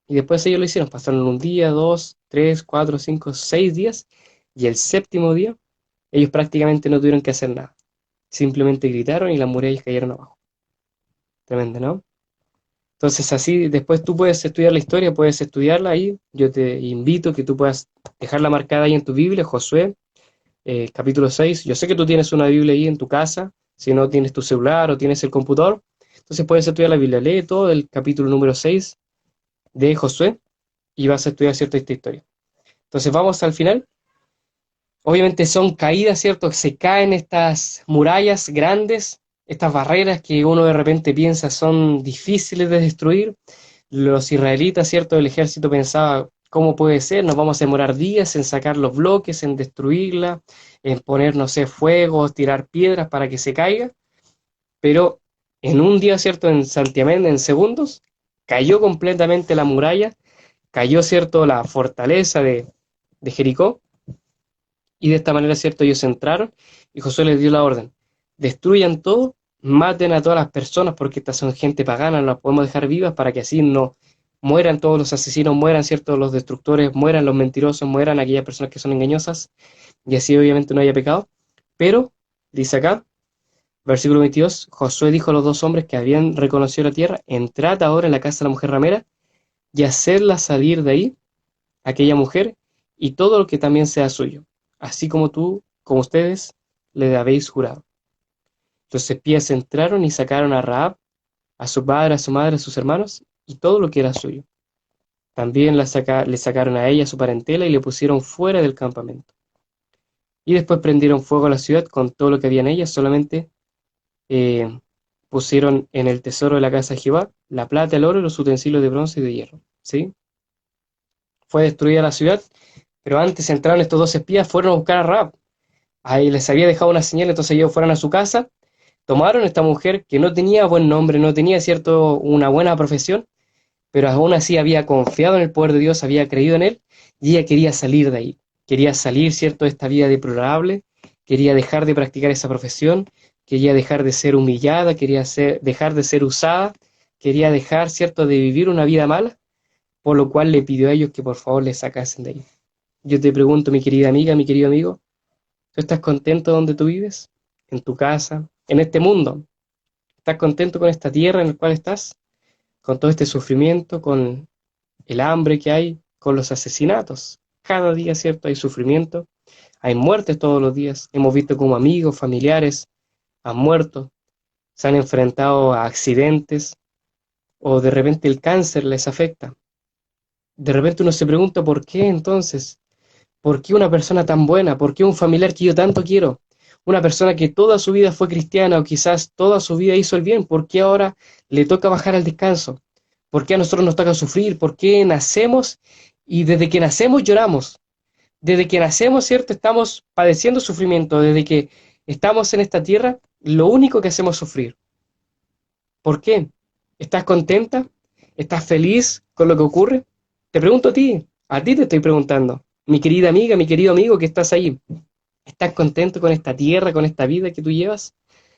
Y después ellos lo hicieron, pasaron un día, 2, 3, 4, 5, 6 días, y el séptimo día, ellos prácticamente no tuvieron que hacer nada. Simplemente gritaron y las murallas cayeron abajo. Tremendo, ¿no? Entonces así después tú puedes estudiar la historia, puedes estudiarla ahí. Yo te invito a que tú puedas dejarla marcada ahí en tu Biblia, Josué, capítulo 6. Yo sé que tú tienes una Biblia ahí en tu casa, si no tienes tu celular o tienes el computador, entonces puedes estudiar la Biblia. Lee todo el capítulo número 6 de Josué y vas a estudiar, ¿cierto?, esta historia. Entonces vamos al final. Obviamente son caídas, ¿cierto? Se caen estas murallas grandes, estas barreras que uno de repente piensa son difíciles de destruir. Los israelitas, ¿cierto? El ejército pensaba, ¿cómo puede ser? Nos vamos a demorar días en sacar los bloques, en destruirla, en poner, no sé, fuegos, tirar piedras para que se caiga. Pero en un día, ¿cierto? En santiamén, en segundos, cayó completamente la muralla, cayó, ¿cierto?, la fortaleza de Jericó, y de esta manera, ¿cierto?, ellos entraron y Josué les dio la orden, destruyan todo, maten a todas las personas porque estas son gente pagana, no las podemos dejar vivas para que así no mueran todos los asesinos, mueran, ¿cierto?, los destructores, mueran los mentirosos, mueran aquellas personas que son engañosas, y así obviamente no haya pecado. Pero, dice acá, versículo 22, Josué dijo a los 2 hombres que habían reconocido la tierra, entrad ahora en la casa de la mujer ramera y hacedla salir de ahí, aquella mujer, y todo lo que también sea suyo, así como ustedes le habéis jurado. Los espías entraron y sacaron a Rahab, a su padre, a su madre, a sus hermanos, y todo lo que era suyo. También le sacaron a ella su parentela y le pusieron fuera del campamento. Y después prendieron fuego a la ciudad con todo lo que había en ella, solamente eh, pusieron en el tesoro de la casa de Jehová la plata, el oro y los utensilios de bronce y de hierro. ¿Sí? Fue destruida la ciudad, pero antes entraron estos 2 espías, fueron a buscar a Rahab. Ahí les había dejado una señal, entonces ellos fueron a su casa, tomaron a esta mujer que no tenía buen nombre, no tenía, cierto, una buena profesión, pero aún así había confiado en el poder de Dios, había creído en él, y ella quería salir de ahí, quería salir, cierto, de esta vida deplorable, quería dejar de practicar esa profesión, quería dejar de ser humillada, dejar de ser usada, quería dejar, cierto, de vivir una vida mala, por lo cual le pidió a ellos que por favor le sacasen de ahí. Yo te pregunto, mi querida amiga, mi querido amigo, ¿tú estás contento donde tú vives? ¿En tu casa? ¿En este mundo? ¿Estás contento con esta tierra en la cual estás? Con todo este sufrimiento, con el hambre que hay, con los asesinatos. Cada día, ¿cierto? Hay sufrimiento, hay muertes todos los días. Hemos visto como amigos, familiares han muerto, se han enfrentado a accidentes o de repente el cáncer les afecta. De repente uno se pregunta por qué entonces, por qué una persona tan buena, por qué un familiar que yo tanto quiero, una persona que toda su vida fue cristiana o quizás toda su vida hizo el bien, por qué ahora le toca bajar al descanso, por qué a nosotros nos toca sufrir, por qué nacemos y desde que nacemos lloramos, desde que nacemos, ¿cierto? Estamos padeciendo sufrimiento, desde que estamos en esta tierra, lo único que hacemos es sufrir. ¿Por qué? ¿Estás contenta? ¿Estás feliz con lo que ocurre? Te pregunto a ti te estoy preguntando, mi querida amiga, mi querido amigo que estás ahí. ¿Estás contento con esta tierra, con esta vida que tú llevas?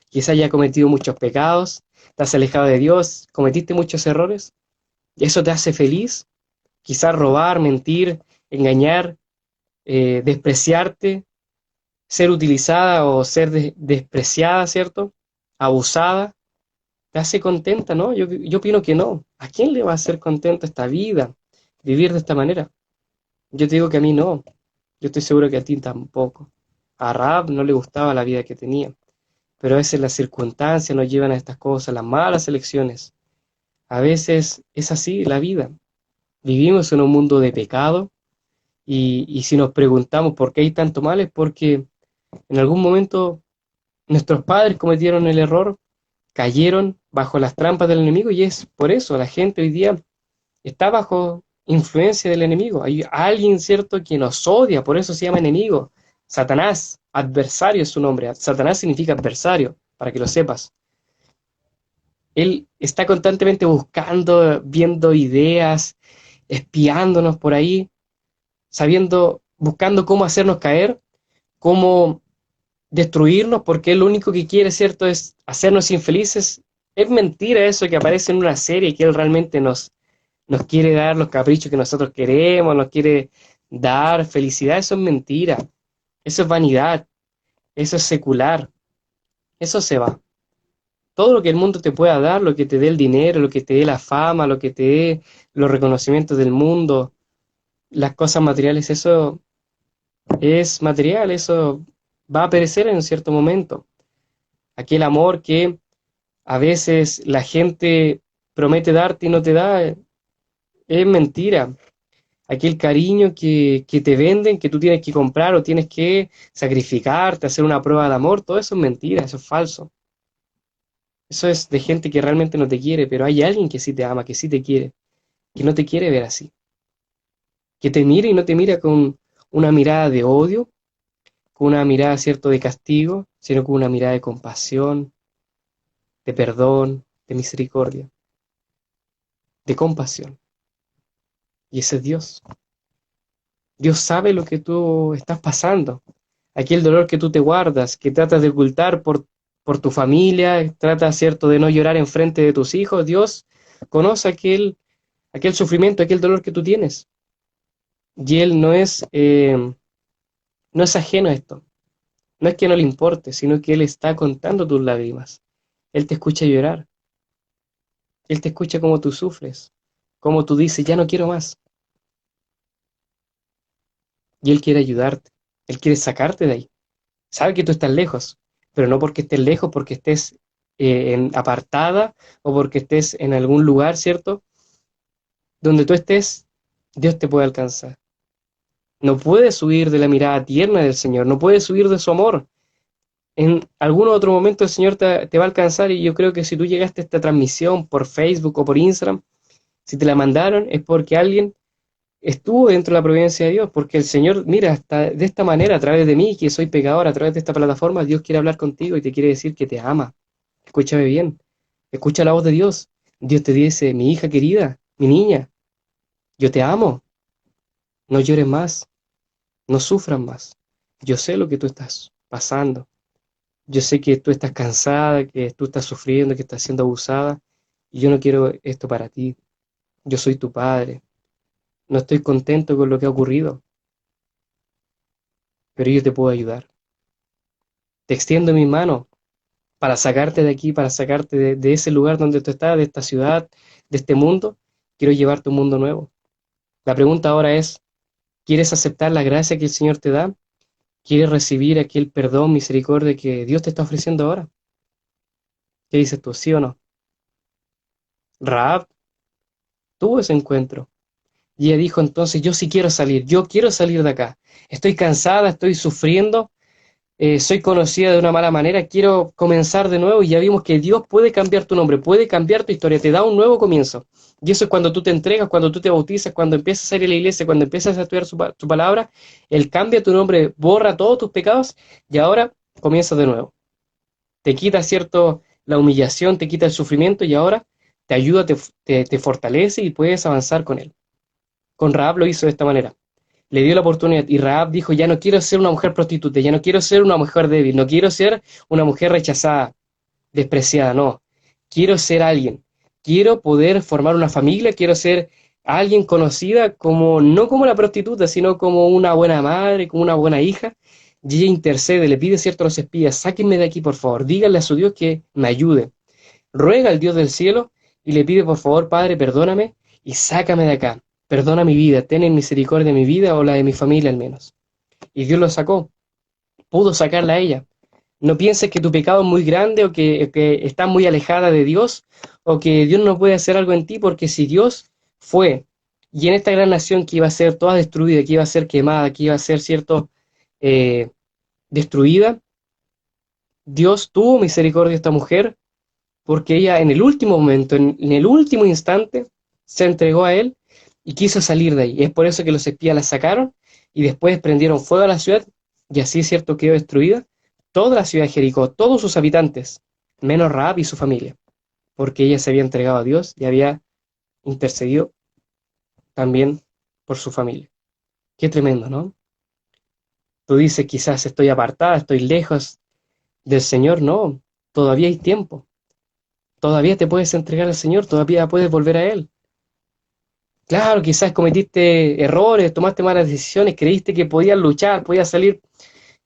Quizás ya cometido muchos pecados, te has alejado de Dios, cometiste muchos errores. ¿Y eso te hace feliz? Quizás robar, mentir, engañar, despreciarte, ser utilizada o ser despreciada, ¿cierto? Abusada. ¿Te hace contenta, no? Yo opino que no. ¿A quién le va a hacer contenta esta vida? Vivir de esta manera. Yo te digo que a mí no. Yo estoy seguro que a ti tampoco. A Rahab no le gustaba la vida que tenía. Pero a veces las circunstancias nos llevan a estas cosas, las malas elecciones. A veces es así la vida. Vivimos en un mundo de pecado y si nos preguntamos por qué hay tanto mal es porque en algún momento nuestros padres cometieron el error, cayeron bajo las trampas del enemigo y es por eso la gente hoy día está bajo influencia del enemigo. Hay alguien, ¿cierto?, que nos odia, por eso se llama enemigo. Satanás, adversario es su nombre. Satanás significa adversario, para que lo sepas. Él está constantemente buscando, viendo ideas, espiándonos por ahí, sabiendo, buscando cómo hacernos caer, cómo destruirnos, porque él lo único que quiere, ¿cierto?, es hacernos infelices. Es mentira eso que aparece en una serie, que él realmente nos quiere dar los caprichos que nosotros queremos, nos quiere dar felicidad. Eso es mentira, eso es vanidad, eso es secular, eso se va. Todo lo que el mundo te pueda dar, lo que te dé el dinero, lo que te dé la fama, lo que te dé los reconocimientos del mundo, las cosas materiales, eso es material, eso va a perecer en cierto momento. Aquel amor que a veces la gente promete darte y no te da, es mentira. Aquel cariño que te venden, que tú tienes que comprar o tienes que sacrificarte, hacer una prueba de amor, todo eso es mentira, eso es falso. Eso es de gente que realmente no te quiere, pero hay alguien que sí te ama, que sí te quiere, que no te quiere ver así, que te mira y no te mira con una mirada de odio, con una mirada, cierto, de castigo, sino con una mirada de compasión, de perdón, de misericordia, de compasión. Y ese es Dios. Dios sabe lo que tú estás pasando. Aquel dolor que tú te guardas, que tratas de ocultar por tu familia, tratas, cierto, de no llorar en frente de tus hijos. Dios conoce aquel sufrimiento, aquel dolor que tú tienes. Y Él no es ajeno a esto. No es que no le importe, sino que Él está contando tus lágrimas. Él te escucha llorar. Él te escucha como tú sufres, como tú dices, ya no quiero más. Y Él quiere ayudarte. Él quiere sacarte de ahí. Sabe que tú estás lejos, pero no porque estés lejos, porque estés apartada o porque estés en algún lugar, ¿cierto? Donde tú estés, Dios te puede alcanzar. No puedes huir de la mirada tierna del Señor, no puedes huir de su amor. En algún otro momento el Señor te va a alcanzar y yo creo que si tú llegaste a esta transmisión por Facebook o por Instagram, si te la mandaron es porque alguien estuvo dentro de la providencia de Dios, porque el Señor, mira, hasta de esta manera, a través de mí, que soy pecador, a través de esta plataforma, Dios quiere hablar contigo y te quiere decir que te ama. Escúchame bien, escucha la voz de Dios. Dios te dice, mi hija querida, mi niña, yo te amo, no llores más, no sufras más. Yo sé lo que tú estás pasando. Yo sé que tú estás cansada, que tú estás sufriendo, que estás siendo abusada, y yo no quiero esto para ti. Yo soy tu padre. No estoy contento con lo que ha ocurrido, pero yo te puedo ayudar. Te extiendo mi mano para sacarte de aquí, para sacarte de ese lugar donde tú estás, de esta ciudad, de este mundo. Quiero llevarte a un mundo nuevo. La pregunta ahora es, ¿quieres aceptar la gracia que el Señor te da? ¿Quieres recibir aquel perdón, misericordia que Dios te está ofreciendo ahora? ¿Qué dices tú, sí o no? Rahab tuvo ese encuentro. Y ella dijo entonces, yo sí quiero salir, yo quiero salir de acá. Estoy cansada, estoy sufriendo, soy conocida de una mala manera, quiero comenzar de nuevo. Y ya vimos que Dios puede cambiar tu nombre, puede cambiar tu historia, te da un nuevo comienzo. Y eso es cuando tú te entregas, cuando tú te bautizas, cuando empiezas a ir a la iglesia, cuando empiezas a estudiar su palabra. Él cambia tu nombre, borra todos tus pecados y ahora comienzas de nuevo. Te quita, ¿cierto?, la humillación, te quita el sufrimiento y ahora te ayuda, te fortalece y puedes avanzar con él. Con Rahab lo hizo de esta manera. Le dio la oportunidad y Rahab dijo, ya no quiero ser una mujer prostituta, ya no quiero ser una mujer débil, no quiero ser una mujer rechazada, despreciada, no. Quiero ser alguien, quiero poder formar una familia, quiero ser alguien conocida como, no como la prostituta, sino como una buena madre, como una buena hija. Y ella intercede, le pide cierto a los espías, sáquenme de aquí por favor, díganle a su Dios que me ayude. Ruega al Dios del cielo y le pide por favor, Padre, perdóname y sácame de acá. Perdona mi vida, ten en misericordia de mi vida o la de mi familia al menos. Y Dios lo sacó, pudo sacarla a ella. No pienses que tu pecado es muy grande o que estás muy alejada de Dios o que Dios no puede hacer algo en ti, porque si Dios fue y en esta gran nación que iba a ser toda destruida, que iba a ser quemada, que iba a ser, cierto, eh, destruida, Dios tuvo misericordia de esta mujer porque ella en el último momento, en el último instante, se entregó a él y quiso salir de ahí. Es por eso que los espías la sacaron y después prendieron fuego a la ciudad y así, es cierto, quedó destruida toda la ciudad de Jericó, todos sus habitantes, menos Rahab y su familia, porque ella se había entregado a Dios y había intercedido también por su familia. Qué tremendo, ¿no? Tú dices, quizás estoy apartada, estoy lejos del Señor. No, todavía hay tiempo. Todavía te puedes entregar al Señor, todavía puedes volver a Él. Claro, quizás cometiste errores, tomaste malas decisiones, creíste que podías luchar, podías salir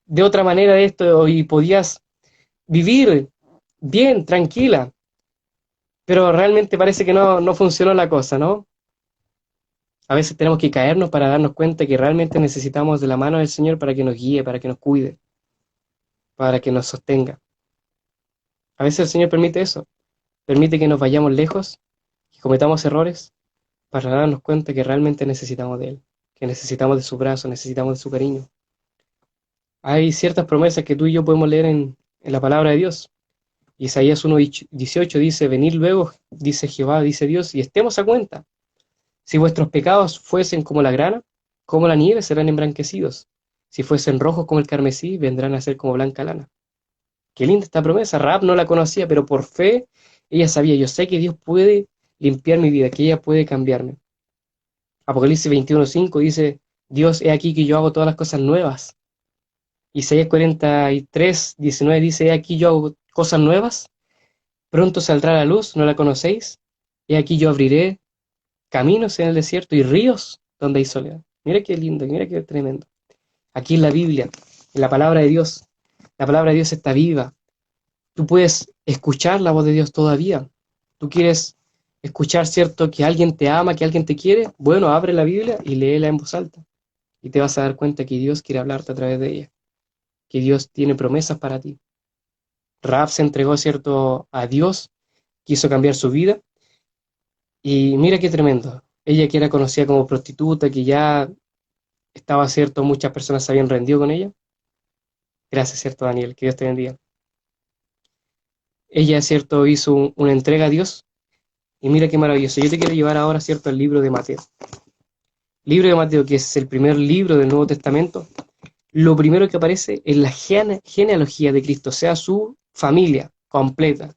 de otra manera de esto y podías vivir bien, tranquila, pero realmente parece que no funcionó la cosa, ¿no? A veces tenemos que caernos para darnos cuenta que realmente necesitamos de la mano del Señor para que nos guíe, para que nos cuide, para que nos sostenga. A veces el Señor permite eso, permite que nos vayamos lejos, que cometamos errores, para darnos cuenta que realmente necesitamos de Él, que necesitamos de su brazo, necesitamos de su cariño. Hay ciertas promesas que tú y yo podemos leer en la palabra de Dios. Isaías 1:18 dice, venid luego, dice Jehová, dice Dios, y estemos a cuenta. Si vuestros pecados fuesen como la grana, como la nieve serán emblanquecidos. Si fuesen rojos como el carmesí, vendrán a ser como blanca lana. Qué linda esta promesa. Rahab no la conocía, pero por fe ella sabía, yo sé que Dios puede limpiar mi vida, que ella puede cambiarme. Apocalipsis 21:5 dice, Dios, he aquí que yo hago todas las cosas nuevas. Isaías 43:19 dice, he aquí yo hago cosas nuevas, pronto saldrá la luz, ¿no la conocéis? He aquí yo abriré caminos en el desierto y ríos donde hay soledad. Mira qué lindo, mira qué tremendo. Aquí en la Biblia, en la palabra de Dios está viva. Tú puedes escuchar la voz de Dios todavía. Tú quieres escuchar, ¿cierto?, que alguien te ama, que alguien te quiere. Bueno, abre la Biblia y léela en voz alta. Y te vas a dar cuenta que Dios quiere hablarte a través de ella. Que Dios tiene promesas para ti. Rahab se entregó, ¿cierto?, a Dios, quiso cambiar su vida. Y mira qué tremendo. Ella que era conocida como prostituta, que ya estaba, ¿cierto?, muchas personas se habían rendido con ella. Gracias, ¿cierto, Daniel? Que Dios te bendiga. Ella, ¿cierto?, hizo una entrega a Dios. Y mira qué maravilloso. Yo te quiero llevar ahora, ¿cierto?, al libro de Mateo. Libro de Mateo, que es el primer libro del Nuevo Testamento. Lo primero que aparece es la genealogía de Cristo, o sea, su familia completa.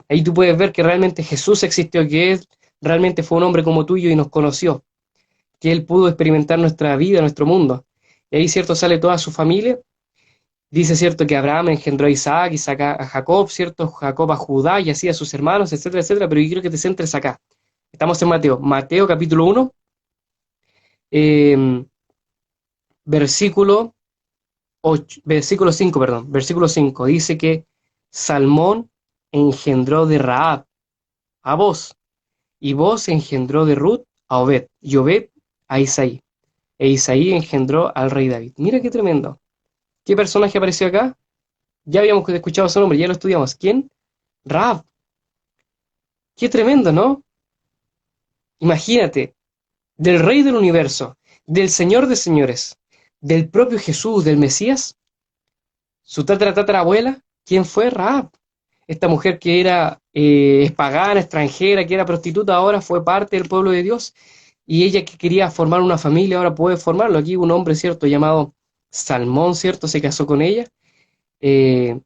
Ahí tú puedes ver que realmente Jesús existió, que Él realmente fue un hombre como tú y yo y nos conoció, que Él pudo experimentar nuestra vida, nuestro mundo. Y ahí, ¿cierto?, sale toda su familia. Dice, ¿cierto?, que Abraham engendró a Isaac, Isaac a Jacob, ¿cierto?, Jacob a Judá y así a sus hermanos, etcétera, etcétera. Pero yo quiero que te centres acá. Estamos en Mateo. Mateo capítulo 1, versículo 5, perdón, versículo 5. Dice que Salmón engendró de Rahab a Boz, y Boz engendró de Ruth a Obed, y Obed a Isaí, e Isaí engendró al rey David. Mira qué tremendo. ¿Qué personaje apareció acá? Ya habíamos escuchado su nombre, ya lo estudiamos. ¿Quién? Rahab. Qué tremendo, ¿no? Imagínate, del rey del universo, del señor de señores, del propio Jesús, del Mesías, su tatarabuela, ¿quién fue? Rahab. Esta mujer que era es pagana, extranjera, que era prostituta, ahora fue parte del pueblo de Dios. Y ella que quería formar una familia, ahora puede formarlo. Aquí un hombre, ¿cierto? Llamado Salmón, ¿cierto? Se casó con ella. eh,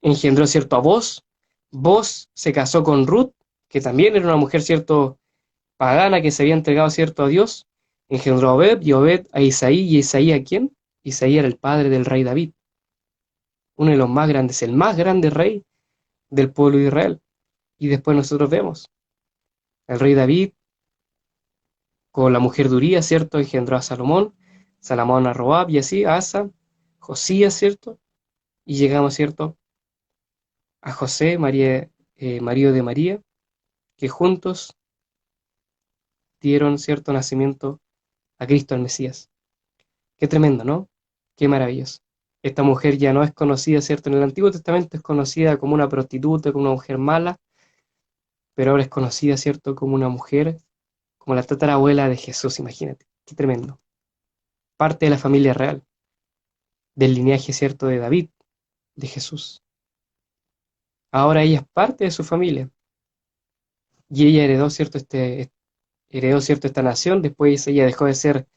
Engendró, ¿cierto? A Boz. Boz se casó con Ruth, que también era una mujer, ¿cierto? Pagana que se había entregado, ¿cierto? A Dios. Engendró a Obed y Obed a Isaí. ¿Y Isaí a quién? Isaí era el padre del rey David, uno de los más grandes, el más grande rey del pueblo de Israel. Y después nosotros vemos el rey David con la mujer de Urías, ¿cierto? Engendró a Salomón, Salomón a Roab y así, a Asa, Josías, ¿cierto? Y llegamos, ¿cierto? A José, María, marido de María, que juntos dieron, ¿cierto? Nacimiento a Cristo el Mesías. Qué tremendo, ¿no? Qué maravilloso. Esta mujer ya no es conocida, ¿cierto? En el Antiguo Testamento es conocida como una prostituta, como una mujer mala, pero ahora es conocida, ¿cierto? Como una mujer, como la tatarabuela de Jesús, imagínate. Qué tremendo. Parte de la familia real, del linaje, ¿cierto? De David, de Jesús. Ahora ella es parte de su familia y ella heredó, ¿cierto? Heredó, ¿cierto? Esta nación, después ella dejó de ser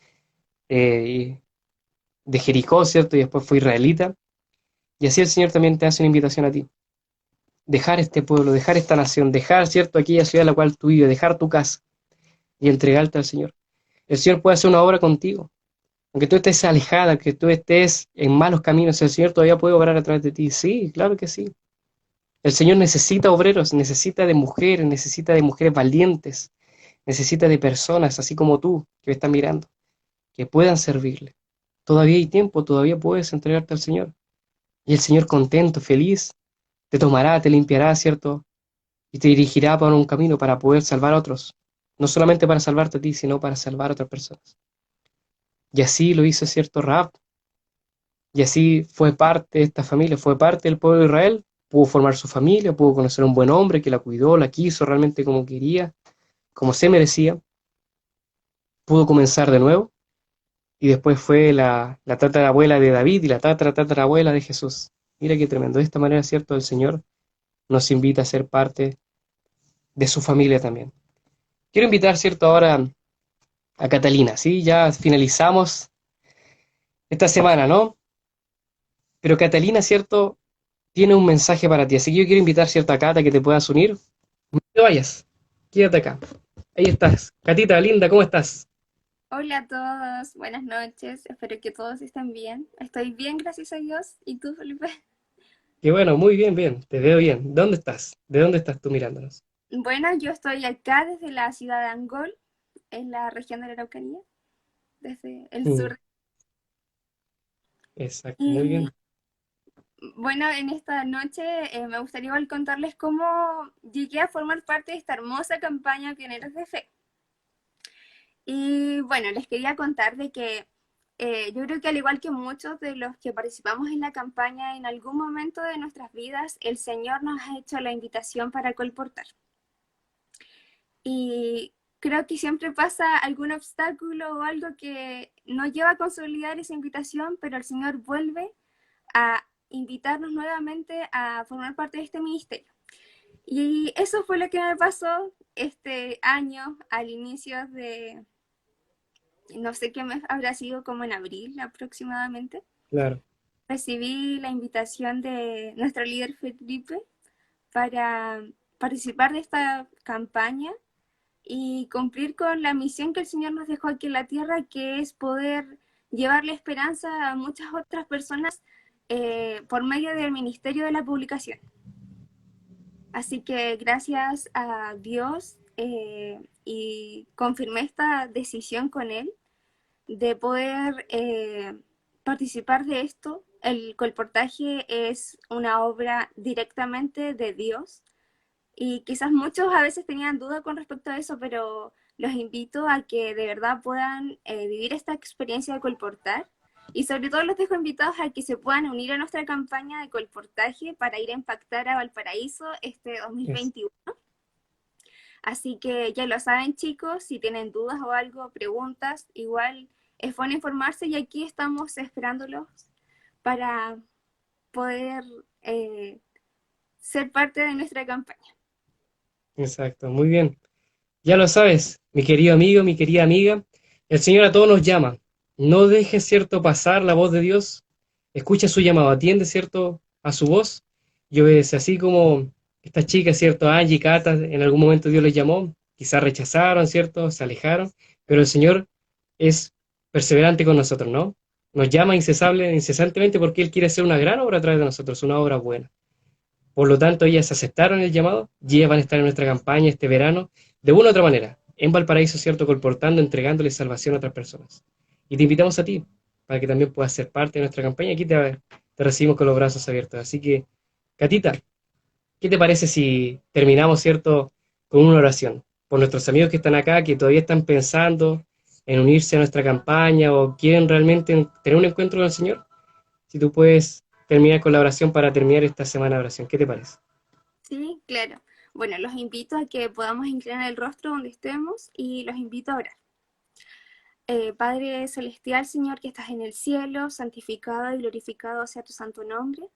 eh, de Jericó, ¿cierto? Y después fue israelita. Y así el Señor también te hace una invitación a ti. Dejar este pueblo, dejar esta nación, dejar, ¿cierto? Aquella ciudad en la cual tú vives, dejar tu casa y entregarte al Señor. El Señor puede hacer una obra contigo. Aunque tú estés alejada, que tú estés en malos caminos, el Señor todavía puede obrar a través de ti. Sí, claro que sí. El Señor necesita obreros, necesita de mujeres valientes, necesita de personas, así como tú, que me estás mirando, que puedan servirle. Todavía hay tiempo, todavía puedes entregarte al Señor. Y el Señor contento, feliz, te tomará, te limpiará, ¿cierto? Y te dirigirá por un camino para poder salvar a otros. No solamente para salvarte a ti, sino para salvar a otras personas. Y así lo hizo, ¿cierto? Rahab. Y así fue parte de esta familia, fue parte del pueblo de Israel. Pudo formar su familia, pudo conocer a un buen hombre que la cuidó, la quiso realmente como quería, como se merecía. Pudo comenzar de nuevo. Y después fue la tatarabuela de David y la tatarabuela de Jesús. Mira qué tremendo. De esta manera, ¿cierto? El Señor nos invita a ser parte de su familia también. Quiero invitar, ¿cierto? Ahora a Catalina, ¿sí? Ya finalizamos esta semana, ¿no? Pero Catalina, ¿cierto? Tiene un mensaje para ti. Así que yo quiero invitar, ¿cierto? A Cata que te puedas unir. No te vayas. Quédate acá. Ahí estás. Catita, linda, ¿cómo estás? Hola a todos, buenas noches, espero que todos estén bien. Estoy bien, gracias a Dios. ¿Y tú, Felipe? Qué bueno, muy bien, bien. Te veo bien. ¿Dónde estás? ¿De dónde estás tú mirándonos? Bueno, yo estoy acá desde la ciudad de Angol, en la región de la Araucanía, desde el Mm, sur. exacto, muy Y bien. bueno, en esta noche me gustaría igual contarles cómo llegué a formar parte de esta hermosa campaña Pioneros de Fe. Y bueno, les quería contar de que yo creo que al igual que muchos de los que participamos en la campaña, en algún momento de nuestras vidas, el Señor nos ha hecho la invitación para colportar. Y creo que siempre pasa algún obstáculo o algo que no lleva a consolidar esa invitación, pero el Señor vuelve a invitarnos nuevamente a formar parte de este ministerio. Y eso fue lo que me pasó este año, al inicio de, no sé qué mes habrá sido, como en abril aproximadamente. Claro. Recibí la invitación de nuestro líder Felipe para participar de esta campaña y cumplir con la misión que el Señor nos dejó aquí en la tierra, que es poder llevarle esperanza a muchas otras personas por medio del ministerio de la publicación. Así que gracias a Dios y confirmé esta decisión con Él de poder participar de esto. El colportaje es una obra directamente de Dios y quizás muchos a veces tenían duda con respecto a eso, pero los invito a que de verdad puedan vivir esta experiencia de colportar y sobre todo los dejo invitados a que se puedan unir a nuestra campaña de colportaje para ir a impactar a Valparaíso este Yes. 2021. Así que ya lo saben, chicos, si tienen dudas o algo, preguntas, igual es bueno informarse y aquí estamos esperándolos para poder ser parte de nuestra campaña. Exacto, muy bien. Ya lo sabes, mi querido amigo, mi querida amiga, el Señor a todos nos llama. No dejes, cierto, pasar la voz de Dios. Escucha su llamado, atiende, cierto, a su voz y obedece. Así como estas chicas, cierto, Angie y Cata, en algún momento Dios les llamó, quizás rechazaron, cierto, se alejaron, pero el Señor es perseverante con nosotros, ¿no? Nos llama incesantemente porque Él quiere hacer una gran obra a través de nosotros, una obra buena. Por lo tanto, ellas aceptaron el llamado y ellas van a estar en nuestra campaña este verano de una u otra manera, en Valparaíso, ¿cierto? Colportando, entregándole salvación a otras personas. Y te invitamos a ti, para que también puedas ser parte de nuestra campaña. Aquí te recibimos con los brazos abiertos. Así que, Catita, ¿qué te parece si terminamos, ¿cierto?, con una oración? Por nuestros amigos que están acá, que todavía están pensando en unirse a nuestra campaña o quieren realmente tener un encuentro con el Señor. Si tú puedes terminar con la oración para terminar esta semana de oración, ¿qué te parece? Sí, claro. Bueno, los invito a que podamos inclinar el rostro donde estemos y los invito a orar. Padre Celestial, Señor, que estás en el cielo, santificado y glorificado sea tu santo nombre.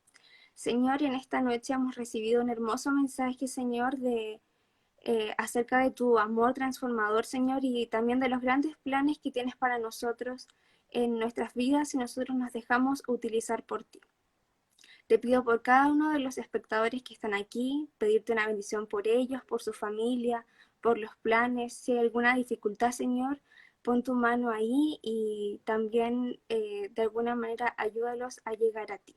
Señor, en esta noche hemos recibido un hermoso mensaje, Señor, acerca de tu amor transformador, Señor, y también de los grandes planes que tienes para nosotros en nuestras vidas si nosotros nos dejamos utilizar por ti. Te pido por cada uno de los espectadores que están aquí, pedirte una bendición por ellos, por su familia, por los planes. Si hay alguna dificultad, Señor, pon tu mano ahí y también de alguna manera ayúdalos a llegar a ti.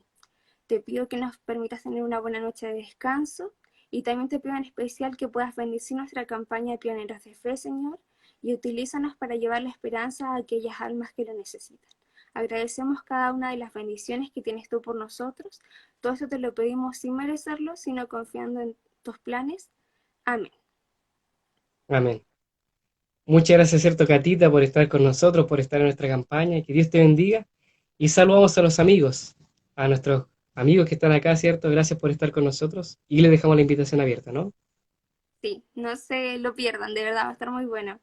Te pido que nos permitas tener una buena noche de descanso y también te pido en especial que puedas bendecir nuestra campaña de Pioneros de Fe, Señor, y utilízanos para llevar la esperanza a aquellas almas que lo necesitan. Agradecemos cada una de las bendiciones que tienes tú por nosotros. Todo esto te lo pedimos sin merecerlo, sino confiando en tus planes. Amén. Amén. Muchas gracias, cierto, Catita, por estar con nosotros, por estar en nuestra campaña. Que Dios te bendiga. Y saludamos a los amigos, a nuestros amigos que están acá, ¿cierto? Gracias por estar con nosotros. Y les dejamos la invitación abierta, ¿no? Sí, no se lo pierdan, de verdad, va a estar muy bueno.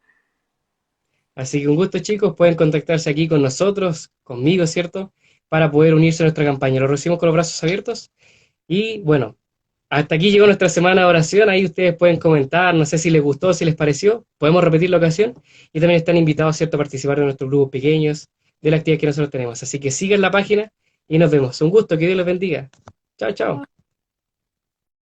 Así que un gusto, chicos. Pueden contactarse aquí con nosotros, conmigo, ¿cierto? Para poder unirse a nuestra campaña. Lo recibimos con los brazos abiertos. Y bueno, hasta aquí llegó nuestra semana de oración. Ahí ustedes pueden comentar, no sé si les gustó, si les pareció. Podemos repetir la ocasión. Y también están invitados, ¿cierto?, a participar de nuestros grupos pequeños, de la actividad que nosotros tenemos. Así que sigan la página y nos vemos. Un gusto, que Dios los bendiga. Chao, chao.